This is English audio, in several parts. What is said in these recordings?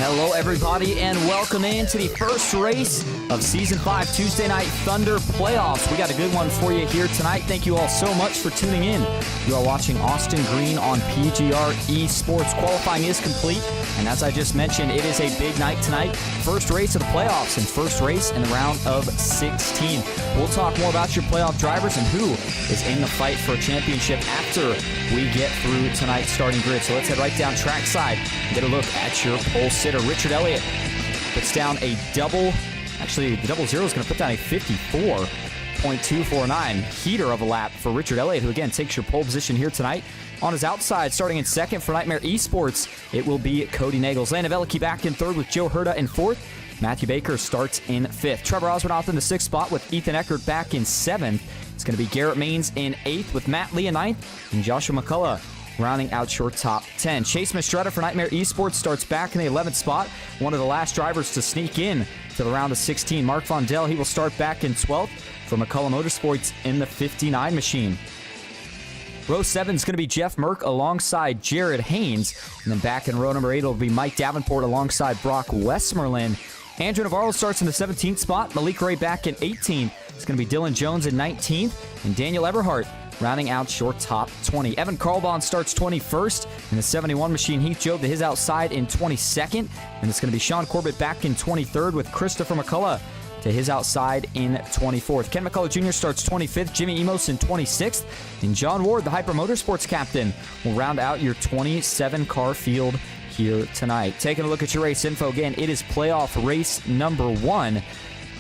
Hello, everybody, and welcome into the first race of Season 5 Tuesday Night Thunder playoffs. We got a good one for you here tonight. Thank you all so much for tuning in. You are watching Austin Green on PGR eSports. Qualifying is complete, and as I just mentioned, it is a big night tonight. First race of the playoffs and first race in the round of 16. We'll talk more about your playoff drivers and who is in the fight for a championship after we get through tonight's starting grid. So let's head right down trackside and get a look at your pole sitter. Richard Elliott puts down a double. Actually, the double zero is going to put down a 54.249 heater of a lap for Richard Elliott, who again takes your pole position here tonight. On his outside, starting in second for RMR Esports, it will be Cody Nagels. Landon Veliky back in third with Joe Herda in fourth. Matthew Baker starts in fifth. Trevor Osborne off in the sixth spot with Ethan Eckert back in seventh. It's going to be Garrett Maines in eighth with Matt Lee in ninth and Joshua McCullough rounding out your top 10. Chase Mistretta for RMR Esports starts back in the 11th spot. One of the last drivers to sneak in to the round of 16. Mark Vondell, he will start back in 12th for McCullough Motorsports in the 59 machine. Row 7 is going to be Jeff Merck alongside Jared Haynes. And then back in row number 8 will be Mike Davenport alongside Brock Westmoreland. Andrew Navarro starts in the 17th spot. Malik Ray back in 18th. It's going to be Dylan Jones in 19th. And Daniel Eberhardt rounding out your top 20. Evan Carlbon starts 21st in the 71 machine. Heath Job to his outside in 22nd. And it's going to be Sean Corbett back in 23rd with Christopher McCullough to his outside in 24th. Ken McCullough Jr. starts 25th. Jimmy Emos in 26th. And John Ward, the Hyper Motorsports captain, will round out your 27-car field here tonight. Taking a look at your race info again, it is playoff race number 1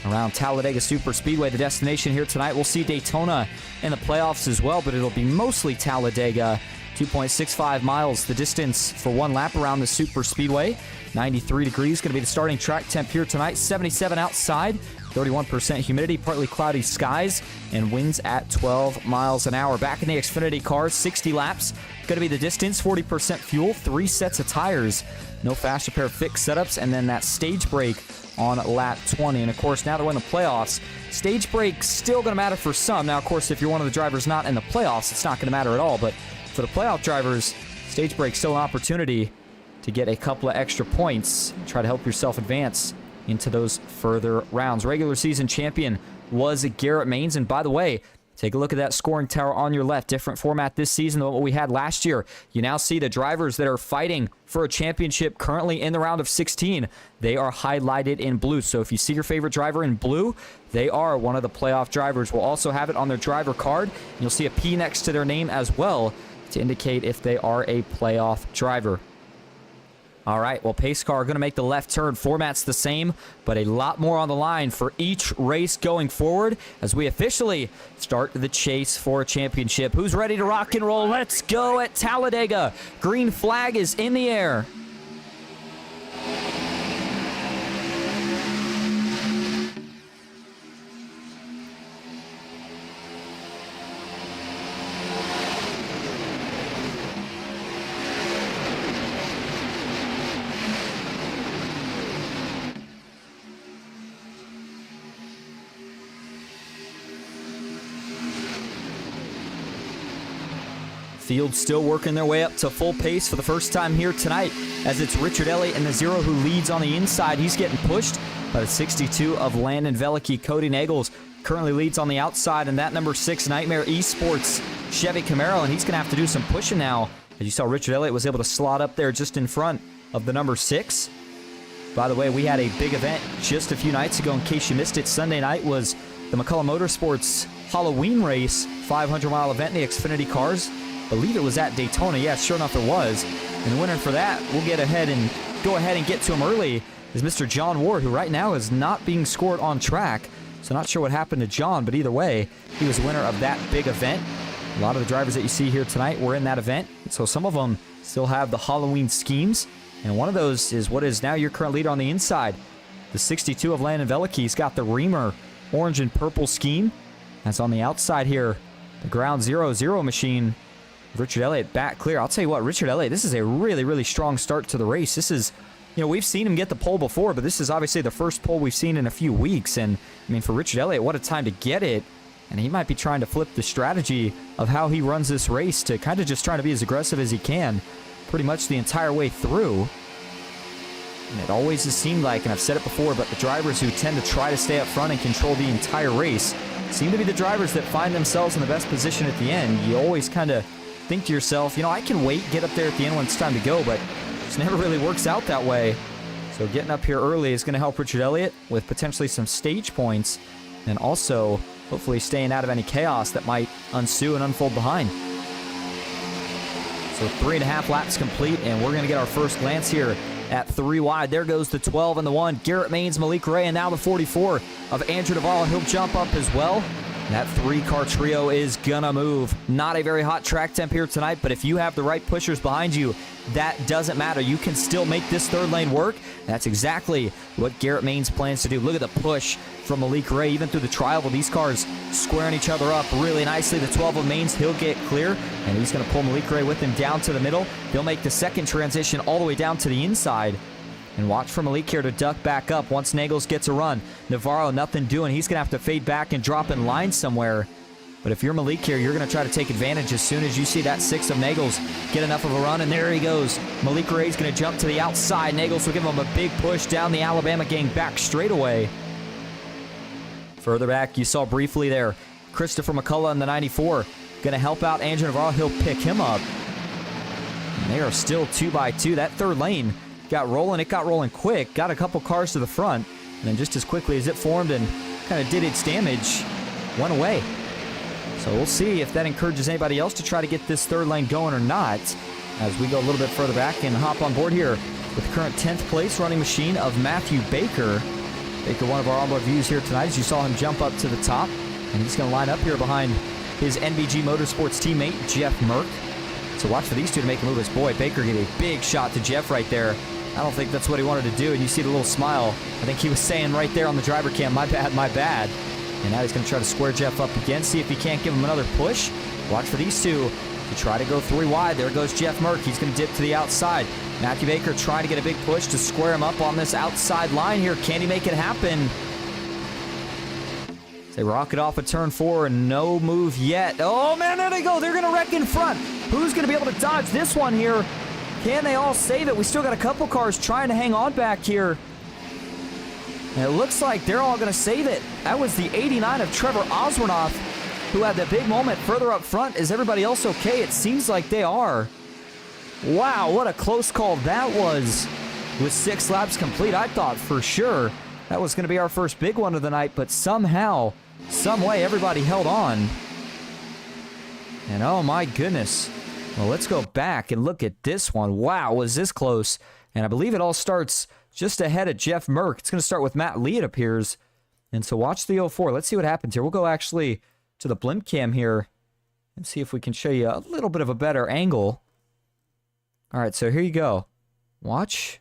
around Talladega Superspeedway, the destination here tonight. We'll see Daytona in the playoffs as well, but it'll be mostly Talladega. 2.65 miles, the distance for one lap around the Superspeedway. 93 degrees, going to be the starting track temp here tonight. 77 outside, 31% humidity, partly cloudy skies, and winds at 12 miles an hour. Back in the Xfinity cars, 60 laps. Going to be the distance, 40% fuel, 3 sets of tires. No fast repair fix setups, and then that stage brake on lap 20. And of course, now that we're in the playoffs, stage brake's still going to matter for some. Now, of course, if you're one of the drivers not in the playoffs, it's not going to matter at all. But for the playoff drivers, stage brake's still an opportunity to get a couple of extra points. Try to help yourself advance into those further rounds. Regular season champion was Garrett Maines. And by the way, take a look at that scoring tower on your left. Different format this season than what we had last year. You now see the drivers that are fighting for a championship currently in the round of 16. They are highlighted in blue. So if you see your favorite driver in blue, they are one of the playoff drivers. We'll also have it on their driver card. You'll see a P next to their name as well to indicate if they are a playoff driver. All right, well, pace car going to make the left turn. Format's the same, but a lot more on the line for each race going forward as we officially start the chase for a championship. Who's ready to rock and roll? Let's go at Talladega. Green flag is in the air. Field still working their way up to full pace for the first time here tonight as it's Richard Elliott in the 0 who leads on the inside. He's getting pushed by the 62 of Landon Veliky. Cody Nagels currently leads on the outside, and that number 6 Nightmare Esports Chevy Camaro, and he's going to have to do some pushing now. As you saw, Richard Elliott was able to slot up there just in front of the number 6. By the way, we had a big event just a few nights ago. In case you missed it, Sunday night was the McCullough Motorsports Halloween race, 500-mile event in the Xfinity cars. I believe it was at Daytona. Yeah, sure enough it was. And the winner for that, we'll go ahead and get to him early, is Mr. John Ward, who right now is not being scored on track. So not sure what happened to John, but either way, he was the winner of that big event. A lot of the drivers that you see here tonight were in that event. So some of them still have the Halloween schemes. And one of those is what is now your current leader on the inside. The 62 of Landon Veliky. He's got the Reamer orange and purple scheme. That's on the outside here. The Ground 00 machine. Richard Elliott back clear. I'll tell you what, Richard Elliott, this is a really, really strong start to the race. This is, we've seen him get the pole before, but this is obviously the first pole we've seen in a few weeks. And, for Richard Elliott, what a time to get it. And he might be trying to flip the strategy of how he runs this race to kind of just trying to be as aggressive as he can pretty much the entire way through. And it always has seemed like, and I've said it before, but the drivers who tend to try to stay up front and control the entire race seem to be the drivers that find themselves in the best position at the end. You always kind of think to yourself, I can wait, get up there at the end when it's time to go, but it just never really works out that way. So getting up here early is going to help Richard Elliott with potentially some stage points, and also hopefully staying out of any chaos that might ensue and unfold behind. So 3.5 laps complete, and we're going to get our first glance here at 3 wide. There goes the 12 and the 1. Garrett Maines, Malik Ray, and now the 44 of Andrew Navarro. He'll jump up as well. That 3-car trio is gonna move. Not a very hot track temp here tonight, but if you have the right pushers behind you, that doesn't matter. You can still make this third lane work. That's exactly what Garrett Maines plans to do. Look at the push from Malik Ray, even through the trial. These cars squaring each other up really nicely. The 12 of Maines, he'll get clear, and he's gonna pull Malik Ray with him down to the middle. They'll make the second transition all the way down to the inside. And watch for Malik here to duck back up once Nagels gets a run. Navarro, nothing doing. He's going to have to fade back and drop in line somewhere. But if you're Malik here, you're going to try to take advantage as soon as you see that 6 of Nagels get enough of a run. And there he goes. Malik Ray's going to jump to the outside. Nagels will give him a big push down the Alabama gang back straightaway. Further back, you saw briefly there, Christopher McCullough in the 94. Going to help out Andrew Navarro. He'll pick him up. And they are still 2 by 2. That third lane got rolling. It got rolling quick. Got a couple cars to the front. And then just as quickly as it formed and kind of did its damage, went away. So we'll see if that encourages anybody else to try to get this third lane going or not, as we go a little bit further back and hop on board here with the current 10th place running machine of Matthew Baker. Baker, one of our onboard views here tonight, as you saw him jump up to the top. And he's going to line up here behind his NBG Motorsports teammate, Jeff Merck. So watch for these two to make a move. As boy, Baker gave a big shot to Jeff right there. I don't think that's what he wanted to do, and you see the little smile. I think he was saying right there on the driver cam, my bad, my bad. And now he's going to try to square Jeff up again, see if he can't give him another push. Watch for these two to try to go 3 wide. There goes Jeff Merck. He's going to dip to the outside. Matthew Baker trying to get a big push to square him up on this outside line here. Can he make it happen? They rocket off at turn 4 and no move yet. Oh, man, there they go. They're going to wreck in front. Who's going to be able to dodge this one here? Can they all save it? We still got a couple cars trying to hang on back here. And it looks like they're all going to save it. That was the 89 of Trevor Oswornoff, who had that big moment further up front. Is everybody else okay? It seems like they are. Wow, what a close call that was. With 6 laps complete, I thought for sure that was going to be our first big one of the night, but somehow, some way, everybody held on. And oh my goodness. Well, let's go back and look at this one. Wow, was this close? And I believe it all starts just ahead of Jeff Merck. It's going to start with Matt Lee, it appears. And so watch the 04. Let's see what happens here. We'll go actually to the blimp cam here and see if we can show you a little bit of a better angle. All right, so here you go. Watch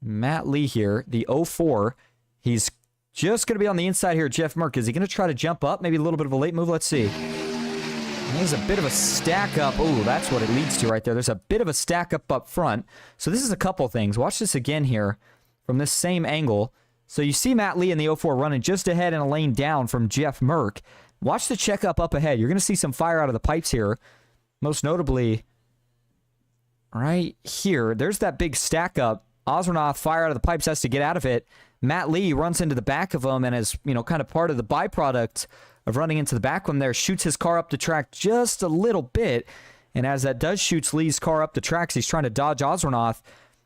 Matt Lee here, the 04. He's just going to be on the inside here, Jeff Merck. Is he going to try to jump up? Maybe a little bit of a late move. Let's see. There's a bit of a stack up. Oh, that's what it leads to right there. There's a bit of a stack up front. So this is a couple things. Watch this again here from this same angle. So you see Matt Lee in the 04 running just ahead in a lane down from Jeff Merck. Watch the checkup up ahead. You're going to see some fire out of the pipes here. Most notably, right here. There's that big stack up. Oswornoff, fire out of the pipes, has to get out of it. Matt Lee runs into the back of him and is, kind of part of the byproduct of running into the back of him there, shoots his car up the track just a little bit. And as that does shoots Lee's car up the tracks, he's trying to dodge Ozernoth.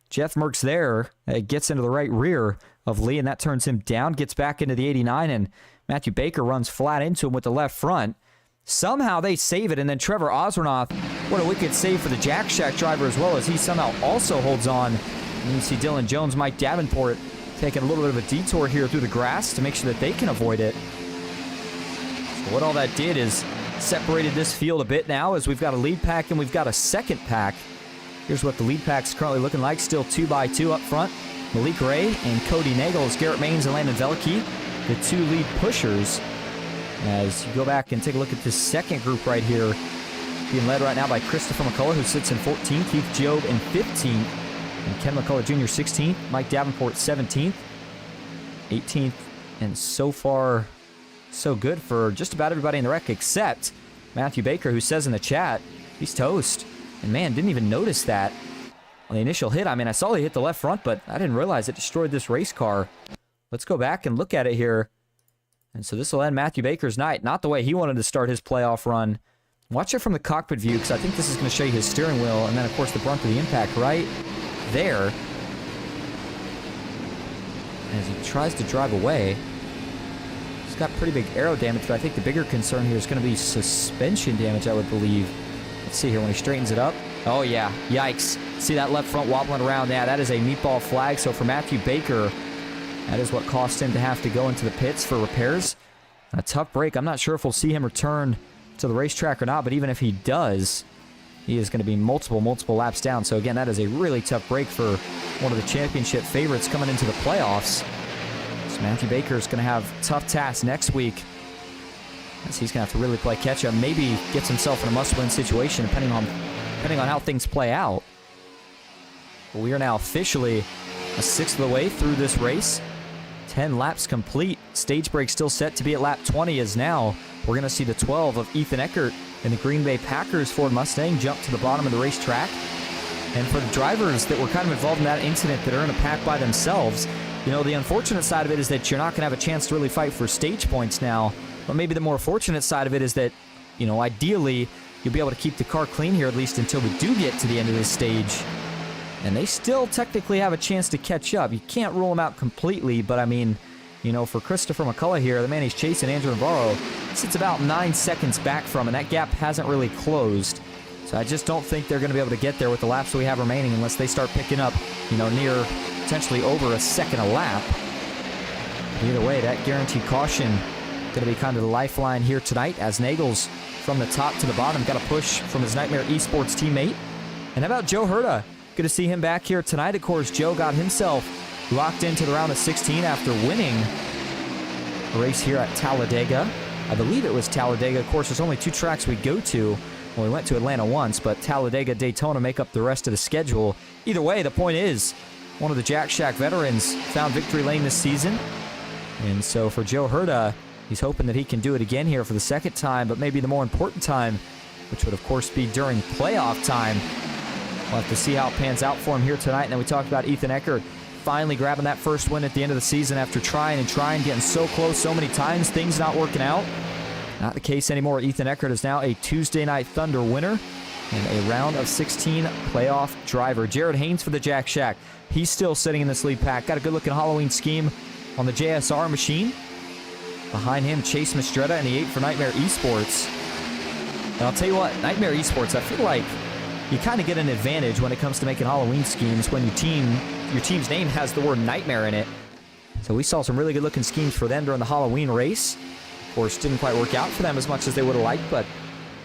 Jeff Merckx there gets into the right rear of Lee, and that turns him down, gets back into the 89, and Matthew Baker runs flat into him with the left front. Somehow they save it, and then Trevor Ozernoth, what a wicked save for the Jack Shack driver as well, as he somehow also holds on. And you see Dylan Jones, Mike Davenport taking a little bit of a detour here through the grass to make sure that they can avoid it. So what all that did is separated this field a bit now, as we've got a lead pack and we've got a second pack. Here's what the lead pack's currently looking like. Still 2x2 up front. Malik Ray and Cody Nagels, Garrett Maines and Landon Veliky, the two lead pushers. As you go back and take a look at this second group right here, being led right now by Christopher McCullough, who sits in 14th, Keith Job in 15th, and Ken McCullough Jr. 16th, Mike Davenport 17th, 18th, and so far, so good for just about everybody in the wreck except Matthew Baker, who says in the chat, he's toast. And man, didn't even notice that on the initial hit. I mean, I saw he hit the left front, but I didn't realize it destroyed this race car. Let's go back and look at it here. And so this will end Matthew Baker's night. Not the way he wanted to start his playoff run. Watch it from the cockpit view, because I think this is going to show you his steering wheel, and then, of course, the brunt of the impact right there. As he tries to drive away. He's got pretty big aero damage, but I think the bigger concern here is going to be suspension damage, I would believe. Let's see here when he straightens it up. Oh, yeah. Yikes. See that left front wobbling around? Yeah, that is a meatball flag. So for Matthew Baker, that is what cost him to have to go into the pits for repairs. A tough break. I'm not sure if we'll see him return to the racetrack or not, but even if he does, he is going to be multiple laps down. So again, that is a really tough break for one of the championship favorites coming into the playoffs. So Matthew Baker is going to have tough tasks next week, as he's going to have to really play catch-up. Maybe gets himself in a must-win situation, depending on how things play out. But we are now officially a sixth of the way through this race. 10 laps complete. Stage break still set to be at lap 20, as now we're going to see the 12 of Ethan Eckert and the Green Bay Packers Ford Mustang jump to the bottom of the racetrack. And for the drivers that were kind of involved in that incident that are in a pack by themselves, the unfortunate side of it is that you're not going to have a chance to really fight for stage points now. But maybe the more fortunate side of it is that, ideally, you'll be able to keep the car clean here, at least until we do get to the end of this stage. And they still technically have a chance to catch up. You can't rule them out completely, but I mean, for Christopher McCullough here, the man he's chasing, Andrew Navarro, sits about 9 seconds back from, and that gap hasn't really closed. So I just don't think they're going to be able to get there with the laps we have remaining unless they start picking up, near potentially over a second a lap. Either way, that guaranteed caution going to be kind of the lifeline here tonight, as Nagels from the top to the bottom got a push from his Nightmare Esports teammate. And how about Joe Herta? Good to see him back here tonight. Of course, Joe got himself locked into the round of 16 after winning a race here at Talladega. I believe it was Talladega. Of course, there's only 2 tracks we go to. Well, we went to Atlanta once, but Talladega, Daytona make up the rest of the schedule. Either way, the point is, one of the Jack Shack veterans found victory lane this season. And so for Joe Herta, he's hoping that he can do it again here for the second time, but maybe the more important time, which would, of course, be during playoff time. We'll have to see how it pans out for him here tonight. And then we talked about Ethan Eckert finally grabbing that first win at the end of the season after trying, getting so close so many times, things not working out. Not the case anymore. Ethan Eckert is now a Tuesday Night Thunder winner and a round of 16 playoff driver. Jared Haynes for the Jack Shack. He's still sitting in this lead pack. Got a good-looking Halloween scheme on the JSR machine. Behind him, Chase Mistretta in the 8 for Nightmare Esports. And I'll tell you what, Nightmare Esports, I feel like you kind of get an advantage when it comes to making Halloween schemes when your team's name has the word Nightmare in it. So we saw some really good-looking schemes for them during the Halloween race. Of course, didn't quite work out for them as much as they would have liked, but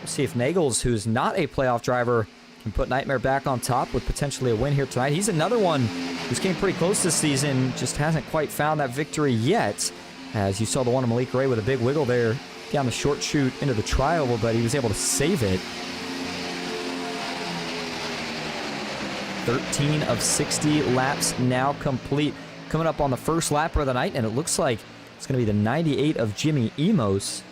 we'll see if Nagels, who's not a playoff driver, can put Nightmare back on top with potentially a win here tonight. He's another one who's came pretty close this season, just hasn't quite found that victory yet. As you saw the one of Malik Ray with a big wiggle there down the short chute into the tri-oval, but he was able to save it. 13 of 60 laps now complete. Coming up on the first lapper of the night, and it looks like it's going to be the 98 of Jimmy Emos.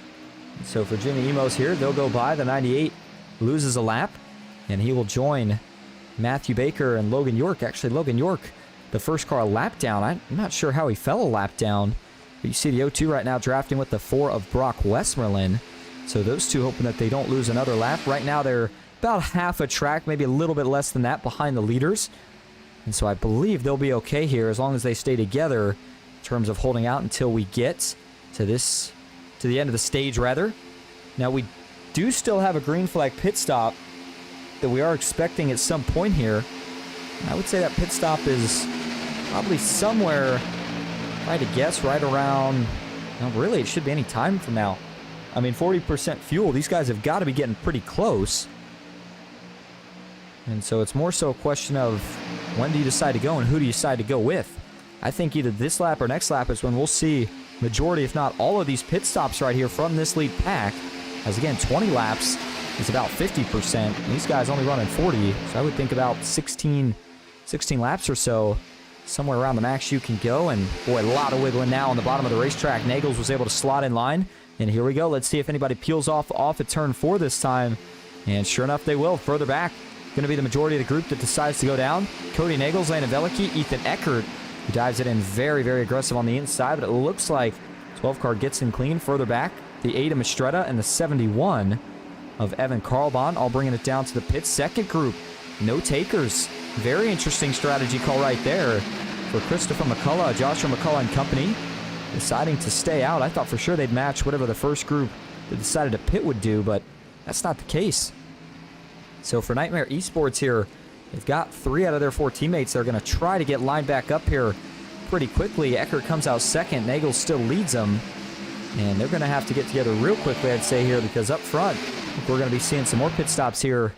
So for Jimmy Emos here, they'll go by. The 98 loses a lap, and he will join Matthew Baker and Logan York. Actually, Logan York the first car a lap down. I'm not sure how he fell a lap down. But you see the O2 right now drafting with the 4 of Brock Westmoreland. So those two hoping that they don't lose another lap. Right now they're about half a track, maybe a little bit less than that behind the leaders. And so I believe they'll be okay here as long as they stay together in terms of holding out until we get to the end of the stage rather. Now we do still have a green flag pit stop that we are expecting at some point here. I would say that pit stop is probably somewhere, if I had to guess, right around, no, really it should be any time from now. I mean, 40% fuel, these guys have got to be getting pretty close. And so it's more so a question of when do you decide to go and who do you decide to go with. I think either this lap or next lap is when we'll see majority, if not all of these pit stops right here from this lead pack. As again, 20 laps is about 50%. These guys only running 40, so I would think about 16 laps or so, somewhere around the max you can go. And boy, a lot of wiggling now on the bottom of the racetrack. Nagels was able to slot in line. And here we go. Let's see if anybody peels off at turn 4 this time. And sure enough, they will. Further back, going to be the majority of the group that decides to go down. Cody Nagels, Landon Velicki, Ethan Eckert, who dives it in very, very aggressive on the inside. But it looks like 12 car gets in clean. Further back, the 8 of Mistretta and the 71 of Evan Carlbon, all bringing it down to the pit. Second group, no takers. Very interesting strategy call right there for Christopher McCullough, Joshua McCullough and company, deciding to stay out. I thought for sure they'd match whatever the first group that decided to pit would do, but that's not the case. So for Nightmare Esports here, they've got 3 out of their 4 teammates. They're going to try to get lined back up here pretty quickly. Eckert comes out second. Nagels still leads them. And they're going to have to get together real quickly, I'd say, here, because up front, we're going to be seeing some more pit stops here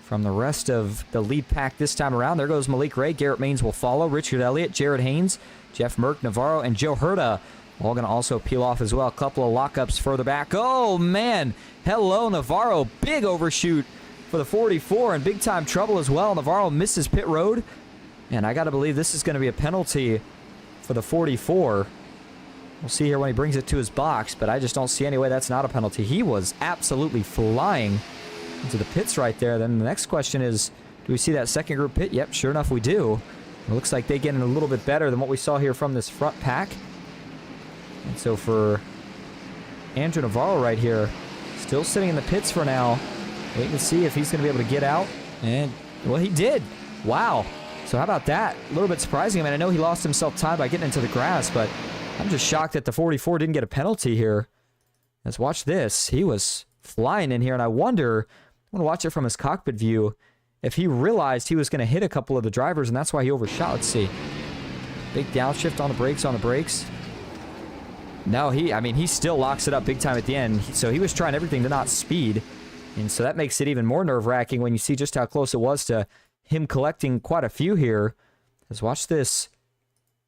from the rest of the lead pack this time around. There goes Malik Ray. Garrett Maines will follow. Richard Elliott, Jared Haynes, Jeff Merck, Navarro, and Joe Herta all going to also peel off as well. A couple of lockups further back. Oh, man. Hello, Navarro. Big overshoot for the 44 and big-time trouble as well. Navarro misses pit road. And I got to believe this is going to be a penalty for the 44. We'll see here when he brings it to his box, but I just don't see any way that's not a penalty. He was absolutely flying into the pits right there. Then the next question is, do we see that second group pit? Yep, sure enough we do. It looks like they get in a little bit better than what we saw here from this front pack. And so for Andrew Navarro right here, still sitting in the pits for now, waiting to see if he's going to be able to get out. And, well, he did. Wow. So how about that? A little bit surprising. I mean, I know he lost himself time by getting into the grass, but I'm just shocked that the 44 didn't get a penalty here. Let's watch this. He was flying in here, and I wonder, I'm going to watch it from his cockpit view, if he realized he was going to hit a couple of the drivers, and that's why he overshot. Let's see. Big downshift on the brakes, No, he still locks it up big time at the end. So he was trying everything to not speed. And so that makes it even more nerve-wracking when you see just how close it was to him collecting quite a few here. Let's watch this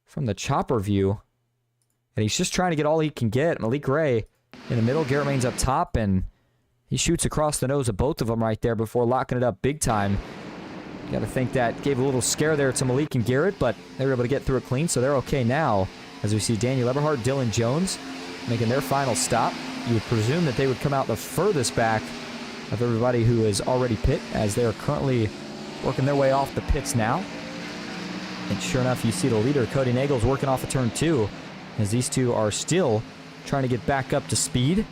from the chopper view. And he's just trying to get all he can get. Malik Ray in the middle, Garrett Maines up top, and he shoots across the nose of both of them right there before locking it up big time. Got to think that gave a little scare there to Malik and Garrett, but they were able to get through it clean, so they're okay now. As we see Daniel Eberhardt, Dylan Jones making their final stop. You would presume that they would come out the furthest back of everybody who is already pit, as they're currently working their way off the pits now. And sure enough, you see the leader, Cody Nagels, working off of turn 2, as these two are still trying to get back up to speed.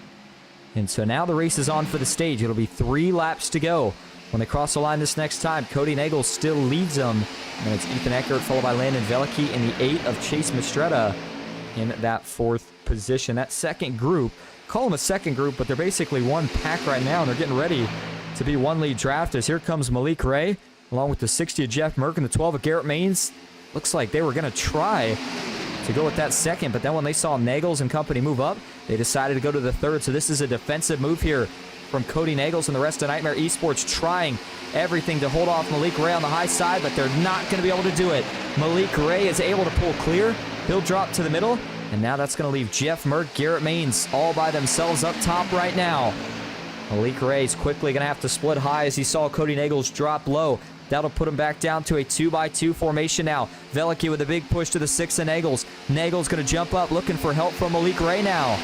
And so now the race is on for the stage. It'll be 3 laps to go. When they cross the line this next time, Cody Nagels still leads them. And it's Ethan Eckert, followed by Landon Velicki, and the 8 of Chase Mistretta in that 4th position. That second group, call them a second group, but they're basically one pack right now, and they're getting ready to be one lead draft. As here comes Malik Ray, along with the 60 of Jeff Merck and the 12 of Garrett Maines. Looks like they were going to try to go with that second, but then when they saw Nagels and company move up, they decided to go to the 3rd. So this is a defensive move here from Cody Nagels and the rest of Nightmare Esports, trying everything to hold off Malik Ray on the high side, but they're not going to be able to do it. Malik Ray is able to pull clear. He'll drop to the middle, and now that's going to leave Jeff Merck, Garrett Maines all by themselves up top right now. Malik Ray's quickly going to have to split high as he saw Cody Nagels drop low. That'll put him back down to a 2x2 formation now. Velicki with a big push to the 6 of Nagels. Nagels going to jump up, looking for help from Malik Ray now.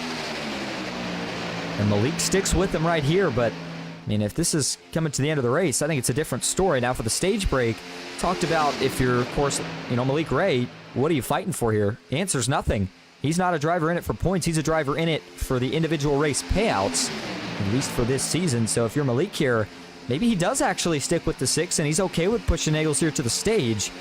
And Malik sticks with him right here, but I mean, if this is coming to the end of the race, I think it's a different story. Now, for the stage break, talked about if you're, of course, Malik Ray, what are you fighting for here? The answer's nothing. He's not a driver in it for points. He's a driver in it for the individual race payouts, at least for this season. So if you're Malik here, maybe he does actually stick with the 6, and he's okay with pushing Nagels here to the stage.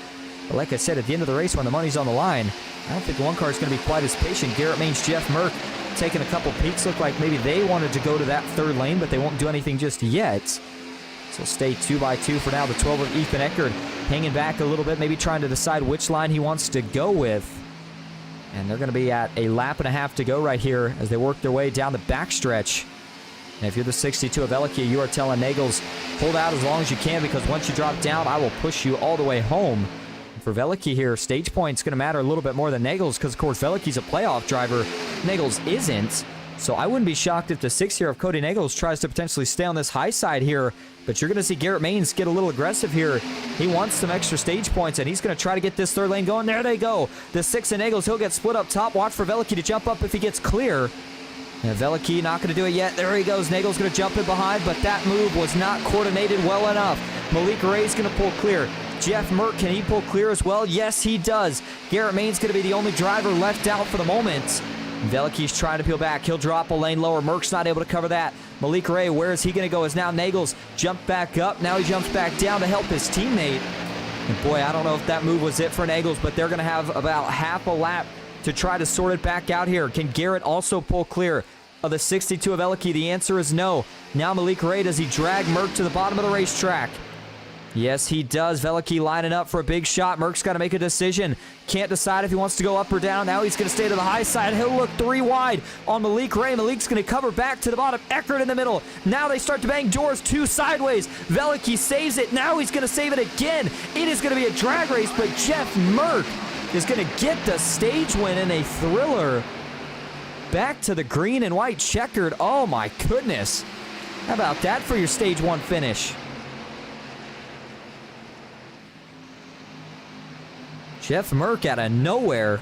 But like I said, at the end of the race, when the money's on the line, I don't think one car is going to be quite as patient. Garrett Main's Jeff Merck taking a couple peeks. Look like maybe they wanted to go to that third lane, but they won't do anything just yet. So stay 2x2 for now. The 12 of Ethan Eckert hanging back a little bit, maybe trying to decide which line he wants to go with. And they're going to be at a lap and a half to go right here as they work their way down the backstretch. And if you're the 62 of Veliky, you are telling Nagels, hold out as long as you can, because once you drop down, I will push you all the way home. And for Veliky here, stage point's going to matter a little bit more than Nagels, because, of course, Veliky's a playoff driver. Nagels isn't. So I wouldn't be shocked if the 6 here of Cody Nagels tries to potentially stay on this high side here. But you're going to see Garrett Maines get a little aggressive here. He wants some extra stage points, and he's going to try to get this third lane going. There they go. The 6 of Nagels, he'll get split up top. Watch for Veliky to jump up if he gets clear. And Veliky not going to do it yet. There he goes. Nagels going to jump in behind, but that move was not coordinated well enough. Malik Ray's going to pull clear. Jeff Merck, can he pull clear as well? Yes, he does. Garrett Main's going to be the only driver left out for the moment. Veliky's trying to peel back. He'll drop a lane lower. Merck's not able to cover that. Malik Ray, where is he going to go? As now Nagels jumped back up. Now he jumps back down to help his teammate. And boy, I don't know if that move was it for Nagels, but they're going to have about half a lap to try to sort it back out here. Can Garrett also pull clear of the 62 of Veliky? The answer is no. Now Malik Ray, does he drag Merck to the bottom of the racetrack? Yes, he does. Veliky lining up for a big shot. Merck's got to make a decision. Can't decide if he wants to go up or down. Now he's going to stay to the high side. He'll look 3 wide on Malik Ray. Malik's going to cover back to the bottom. Eckert in the middle. Now they start to bang doors 2 sideways. Veliky saves it. Now he's going to save it again. It is going to be a drag race, but Jeff Merck is going to get the stage win in a thriller. Back to the green and white checkered. Oh my goodness. How about that for your stage 1 finish? Jeff Merck out of nowhere.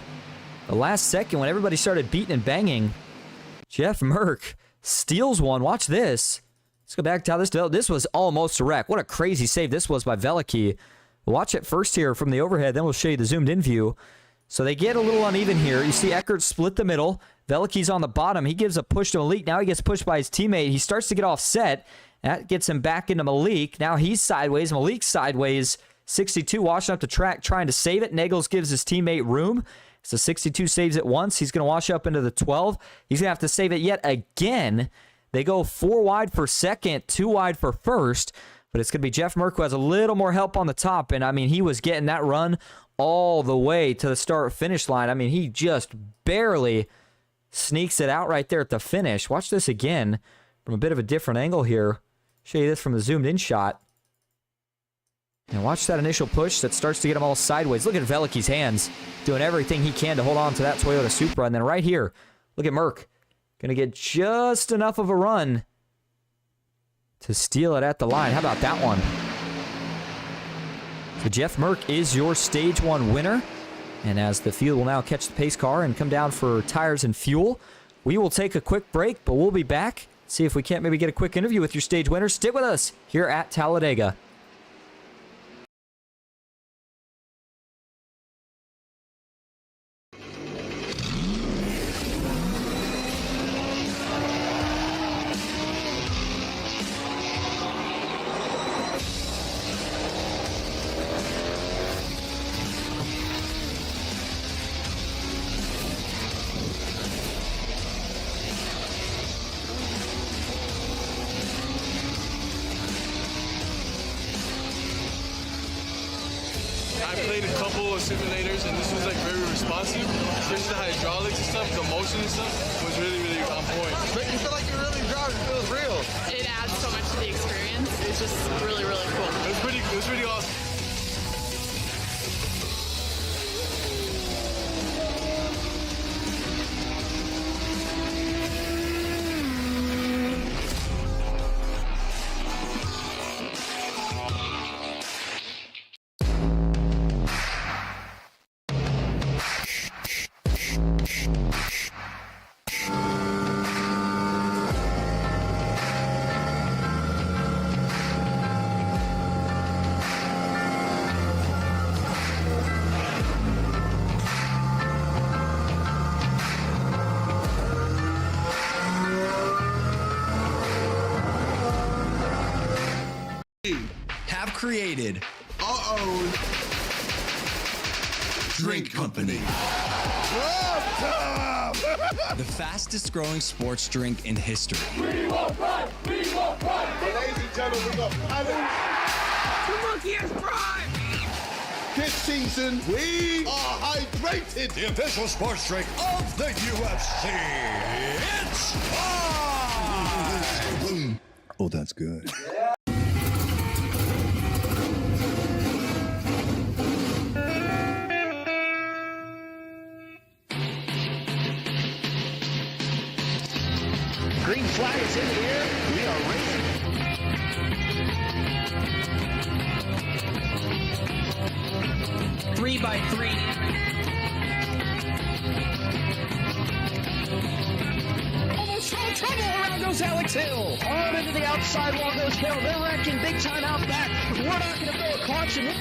The last second when everybody started beating and banging. Jeff Merck steals one. Watch this. Let's go back to how this developed. This was almost a wreck. What a crazy save this was by Veliky. Watch it first here from the overhead. Then we'll show you the zoomed in view. So they get a little uneven here. You see Eckert split the middle. Veliky's on the bottom. He gives a push to Malik. Now he gets pushed by his teammate. He starts to get offset. That gets him back into Malik. Now he's sideways. Malik's sideways. 62 washing up the track, trying to save it. Nagels gives his teammate room. So 62 saves it once. He's going to wash up into the 12. He's going to have to save it yet again. They go 4 wide for second, 2 wide for first. But it's going to be Jeff Merck who has a little more help on the top. And, I mean, he was getting that run all the way to the start-finish line. I mean, he just barely sneaks it out right there at the finish. Watch this again from a bit of a different angle here. Show you this from the zoomed-in shot. And watch that initial push that starts to get him all sideways. Look at Veliky's hands doing everything he can to hold on to that Toyota Supra. And then right here, look at Merck. Going to get just enough of a run to steal it at the line. How about that one? So Jeff Merck is your stage 1 winner. And as the field will now catch the pace car and come down for tires and fuel, we will take a quick break, but we'll be back. See if we can't maybe get a quick interview with your stage winner. Stick with us here at Talladega. I played a couple of simulators and this was like very responsive, especially the hydraulics and stuff, the motion and stuff was really, really on point. But you feel like you're really driving, it feels real. It adds so much to the experience. It's just really, really cool. It was pretty awesome. have created our own drink company. The fastest growing sports drink in history. We will run! We will run! Ladies and gentlemen, we got paddles. The monkey has prime! This season, we are hydrated. The official sports drink of the UFC. It's time! Oh, that's good. Green flag is in the air. We are racing. 3x3. Almost no trouble. Around goes Alex Hill. On into the outside wall goes Hill. They're wrecking big time out back. We're not going to throw a caution.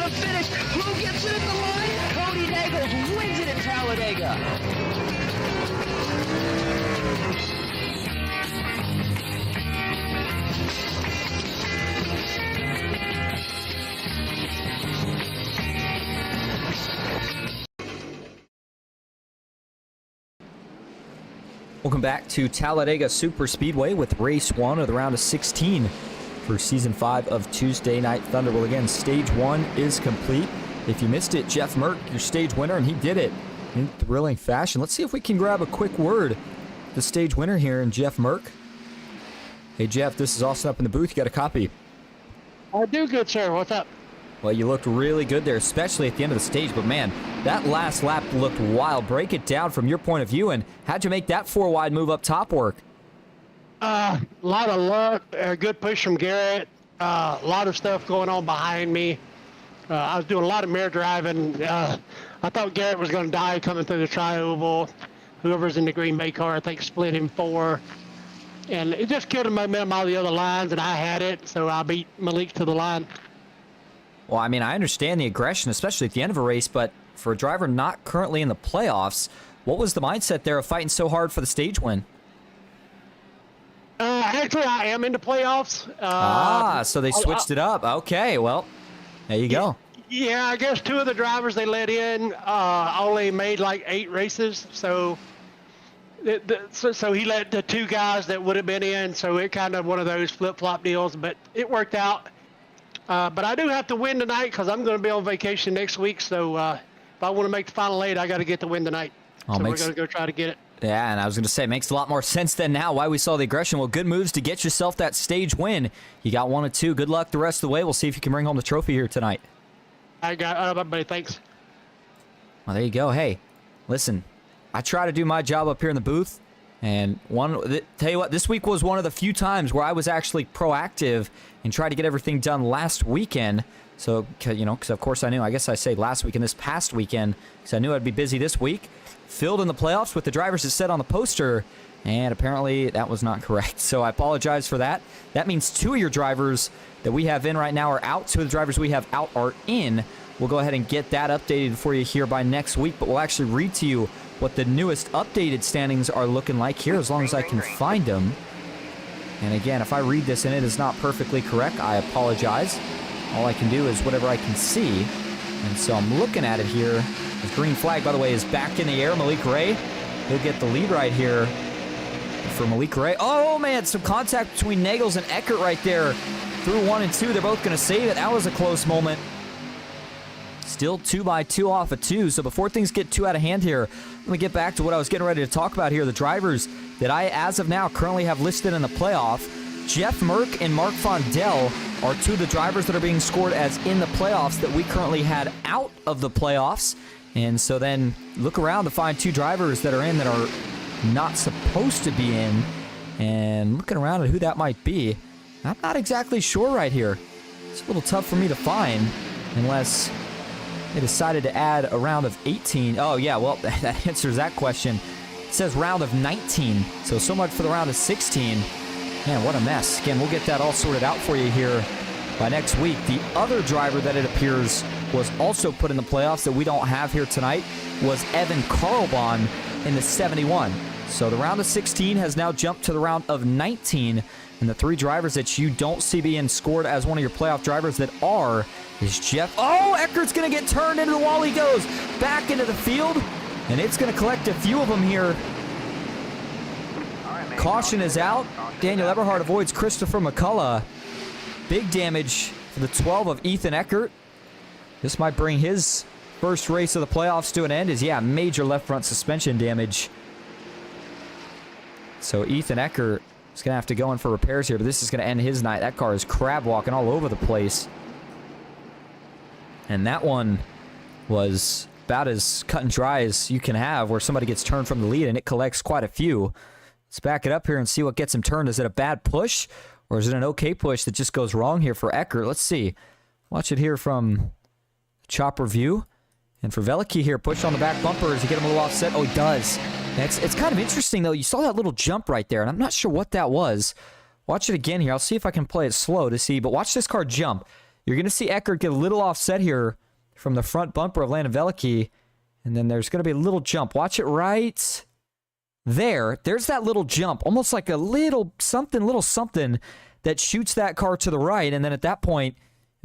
Finish. Who gets it at the line? Cody Nagels wins it at Talladega. Welcome back to Talladega Superspeedway with race 1 of the round of 16. For Season 5 of Tuesday Night Thunder. Well, again, Stage 1 is complete. If you missed it, Jeff Merck, your stage winner, and he did it in thrilling fashion. Let's see if we can grab a quick word. The stage winner here, and Jeff Merck. Hey, Jeff, this is Austin up in the booth. You got a copy? I do, good sir. What's up? Well, you looked really good there, especially at the end of the stage. But, man, that last lap looked wild. Break it down from your point of view, and how'd you make that 4-wide move up top work? A lot of luck, a good push from Garrett, a lot of stuff going on behind me. I was doing a lot of mirror driving. I thought Garrett was going to die coming through the tri-oval. Whoever's in the Green Bay car, I think, split him 4. And it just killed the momentum out of the other lines, and I had it, so I beat Malik to the line. Well, I mean, I understand the aggression, especially at the end of a race, but for a driver not currently in the playoffs, what was the mindset there of fighting so hard for the stage win? Actually, I am in the playoffs. So they switched it up. Okay, well, there you go. Yeah, I guess 2 of the drivers they let in only made like 8 races. So he let the 2 guys that would have been in. So it kind of one of those flip-flop deals, but it worked out. But I do have to win tonight because I'm going to be on vacation next week. So if I want to make the final 8, I got to get the win tonight. So we're going to go try to get it. Yeah, and I was going to say, it makes a lot more sense than now why we saw the aggression. Well, good moves to get yourself that stage win. You got 1 and 2. Good luck the rest of the way. We'll see if you can bring home the trophy here tonight. I got everybody. Thanks. Well, there you go. Hey, listen, I try to do my job up here in the booth, and tell you what, this week was one of the few times where I was actually proactive and tried to get everything done last weekend. So, because of course I knew, I guess I say last weekend, this past weekend, because I knew I'd be busy this week. Filled in the playoffs with the drivers that said on the poster, and apparently that was not correct. So I apologize for that. That means 2 of your drivers that we have in right now are out. 2 of the drivers we have out are in. We'll go ahead and get that updated for you here by next week, but we'll actually read to you what the newest updated standings are looking like here, as long as I can find them. And again, if I read this and it is not perfectly correct, I apologize. All I can do is whatever I can see. And so I'm looking at it here. The green flag, by the way, is back in the air. Malik Ray, he'll get the lead right here for Malik Ray. Oh, man, some contact between Nagels and Eckert right there. Through 1 and 2, they're both going to save it. That was a close moment. Still 2x2 off of 2. So before things get too out of hand here, let me get back to what I was getting ready to talk about here. The drivers that I, as of now, currently have listed in the playoff. Jeff Merck and Mark Fondell are 2 of the drivers that are being scored as in the playoffs that we currently had out of the playoffs. And so then look around to find 2 drivers that are in that are not supposed to be in. And looking around at who that might be, I'm not exactly sure right here. It's a little tough for me to find unless they decided to add a round of 18. Oh, yeah, well, that answers that question. It says round of 19, so much for the round of 16. Man, what a mess. Again, we'll get that all sorted out for you here by next week. The other driver that it appears was also put in the playoffs that we don't have here tonight was Evan Karlbahn in the 71. So the round of 16 has now jumped to the round of 19. And the 3 drivers that you don't see being scored as one of your playoff drivers that are is Jeff. Oh, Eckert's going to get turned into the wall. He goes back into the field, and it's going to collect a few of them here. Caution is out. Daniel Eberhard avoids Christopher McCullough. Big damage for the 12 of Ethan Eckert. This might bring his first race of the playoffs to an end. Major left front suspension damage. So Ethan Eckert is going to have to go in for repairs here, but this is going to end his night. That car is crab walking all over the place. And that one was about as cut and dry as you can have, where somebody gets turned from the lead and it collects quite a few. Let's back it up here and see what gets him turned. Is it a bad push, or is it an okay push that just goes wrong here for Eckert? Let's see. Watch it here from chopper view. And for Veliky here, push on the back bumper. Does he get him a little offset? Oh, he does. It's kind of interesting, though. You saw that little jump right there, and I'm not sure what that was. Watch it again here. I'll see if I can play it slow to see, but watch this car jump. You're going to see Eckert get a little offset here from the front bumper of Landon Veliky, and then there's going to be a little jump. Watch it right there. There's that little jump, almost like a little something that shoots that car to the right, and then at that point,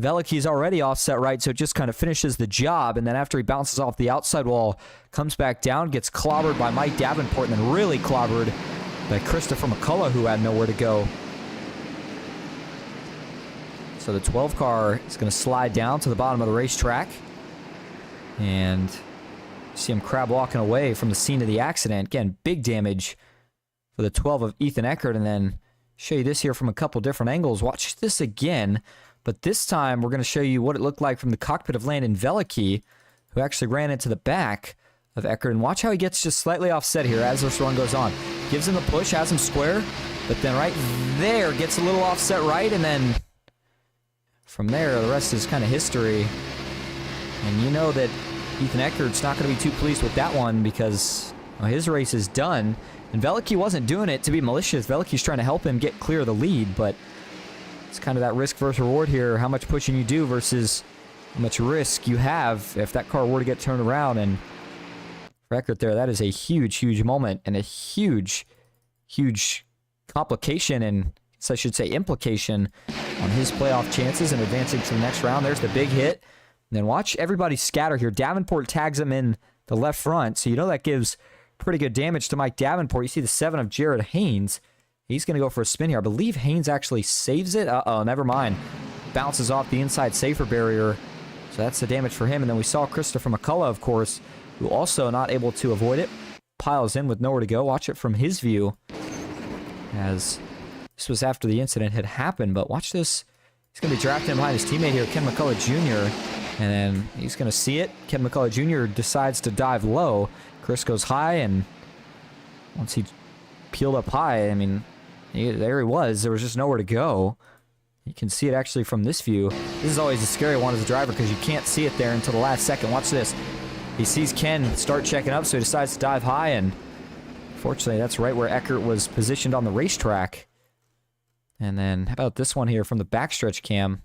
Veliky's already offset right, so it just kind of finishes the job, and then after he bounces off the outside wall, comes back down, gets clobbered by Mike Davenport, and then really clobbered by Christopher McCullough, who had nowhere to go. So the 12 car is going to slide down to the bottom of the racetrack, and you see him crab walking away from the scene of the accident. Again, big damage for the 12 of Ethan Eckert, and then show you this here from a couple different angles. Watch this again. But this time, we're going to show you what it looked like from the cockpit of Landon Veliky, who actually ran into the back of Eckert. And watch how he gets just slightly offset here as this run goes on. Gives him the push, has him square, but then right there gets a little offset right, and then from there, the rest is kind of history. And you know that Ethan Eckert's not going to be too pleased with that one because his race is done. And Veliky wasn't doing it to be malicious. Veliky's trying to help him get clear of the lead, but it's kind of that risk versus reward here, how much pushing you do versus how much risk you have if that car were to get turned around. And for Eckert there, that is a huge, huge moment and a huge, huge complication and, I should say, implication on his playoff chances and advancing to the next round. There's the big hit. And then watch everybody scatter here. Davenport tags him in the left front, so you know that gives pretty good damage to Mike Davenport. You see the 7 of Jared Haynes. He's going to go for a spin here. I believe Haynes actually saves it. Uh-oh, never mind. Bounces off the inside safer barrier. So that's the damage for him. And then we saw Christopher McCullough, of course, who also not able to avoid it. Piles in with nowhere to go. Watch it from his view. As this was after the incident had happened. But watch this. He's going to be drafting behind his teammate here, Ken McCullough Jr. And then he's going to see it. Ken McCullough Jr. decides to dive low. Chris goes high, and once he peeled up high, I mean, there he was. There was just nowhere to go. You can see it actually from this view. This is always a scary one as a driver because you can't see it there until the last second. Watch this. He sees Ken start checking up, so he decides to dive high, and fortunately, that's right where Eckert was positioned on the racetrack. And then, how about this one here from the backstretch cam?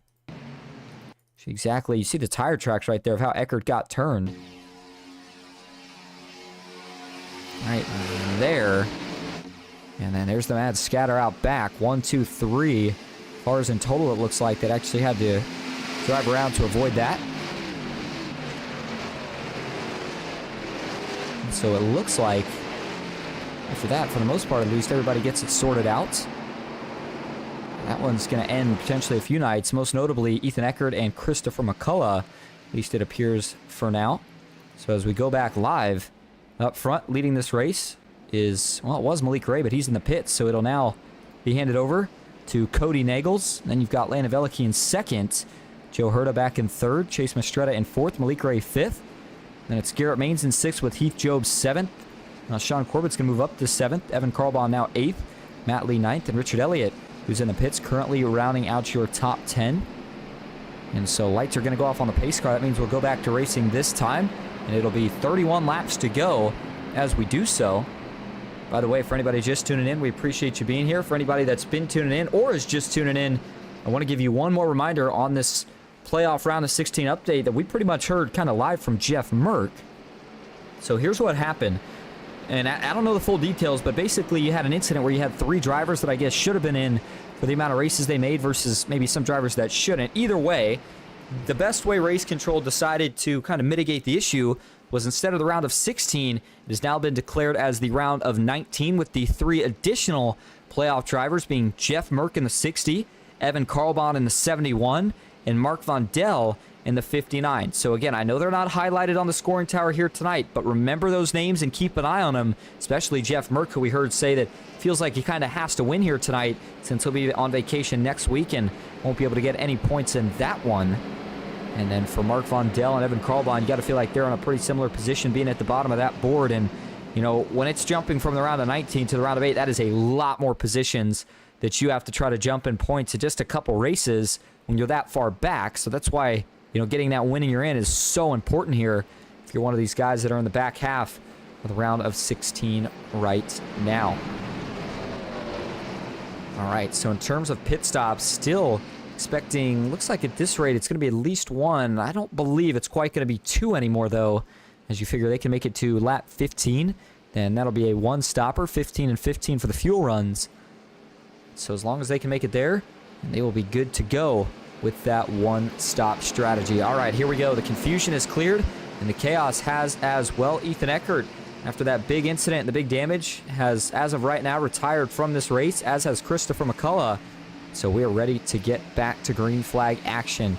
Exactly. You see the tire tracks right there of how Eckert got turned. Right there. And then there's the mad scatter out back. 1, 2, 3 cars in total, it looks like, that actually had to drive around to avoid that. And so it looks like, after that, for the most part at least, everybody gets it sorted out. That one's going to end potentially a few nights, most notably Ethan Eckert and Christopher McCullough, at least it appears for now. So as we go back live, up front leading this race is, well, it was Malik Ray, but he's in the pits, so it'll now be handed over to Cody Nagels. Then you've got Landon Veliky in second, Joe Herta back in third, Chase Mastretta in fourth, Malik Ray fifth. Then it's Garrett Maines in sixth with Heath Jobs seventh. Now Sean Corbett's going to move up to seventh, Evan Karlbahn now eighth, Matt Lee ninth, and Richard Elliott, who's in the pits, currently rounding out your top 10. And so lights are going to go off on the pace car. That means we'll go back to racing this time, and it'll be 31 laps to go as we do so. By the way, for anybody just tuning in, we appreciate you being here. For anybody that's been tuning in or is just tuning in, I want to give you one more reminder on this playoff round of 16 update that we pretty much heard kind of live from Jeff Merck. So here's what happened. And I don't know the full details, but basically you had an incident where you had 3 drivers that I guess should have been in for the amount of races they made versus maybe some drivers that shouldn't. Either way, the best way race control decided to kind of mitigate the issue was instead of the round of 16, it has now been declared as the round of 19 with the 3 additional playoff drivers being Jeff Merck in the 60, Evan Carlbahn in the 71, and Mark Von Dell in the 59. So again, I know they're not highlighted on the scoring tower here tonight, but remember those names and keep an eye on them, especially Jeff Merck, who we heard say that feels like he kind of has to win here tonight since he'll be on vacation next week and won't be able to get any points in that one. And then for Mark Von Dell and Evan Carlbahn, you got to feel like they're in a pretty similar position being at the bottom of that board. And, you know, when it's jumping from the round of 19 to the round of 8, that is a lot more positions that you have to try to jump in points to just a couple races when you're that far back. So that's why, you know, getting that win in your end is so important here if you're one of these guys that are in the back half of the round of 16 right now. All right, so in terms of pit stops, still expecting, looks like at this rate, it's going to be at least 1. I don't believe it's quite going to be 2 anymore, though, as you figure they can make it to lap 15. Then that'll be a 1-stopper, 15 and 15 for the fuel runs. So as long as they can make it there, they will be good to go with that 1-stop strategy. All right, here we go. The confusion is cleared, and the chaos has as well. Ethan Eckert, after that big incident and the big damage, has, as of right now, retired from this race, as has Christopher McCullough. So we are ready to get back to green flag action.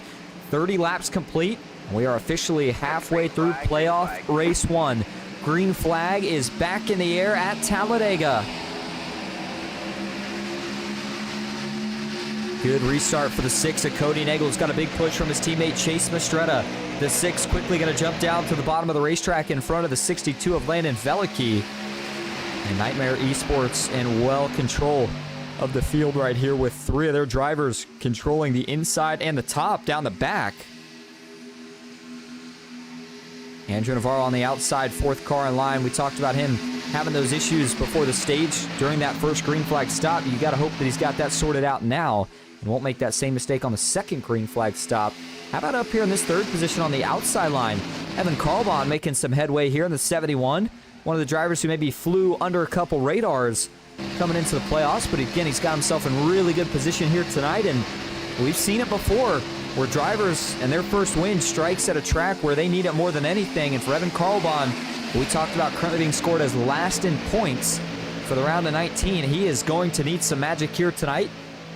30 laps complete, and we are officially halfway through playoff race 1. Green flag is back in the air at Talladega. Good restart for the 6 of Cody Nagle. Got a big push from his teammate Chase Mastretta. The 6 quickly going to jump down to the bottom of the racetrack in front of the 62 of Landon Velicki. And Nightmare Esports in well control of the field right here with 3 of their drivers controlling the inside and the top down the back. Andrew Navarro on the outside, 4th car in line. We talked about him having those issues before the stage during that first green flag stop. You got to hope that he's got that sorted out now and won't make that same mistake on the second green flag stop. How about up here in this 3rd position on the outside line? Evan Carlbahn making some headway here in the 71. One of the drivers who maybe flew under a couple radars coming into the playoffs, but again, he's got himself in really good position here tonight, and we've seen it before where drivers and their first win strikes at a track where they need it more than anything. And for Evan Carlbahn, we talked about currently being scored as last in points for the round of 19. He is going to need some magic here tonight.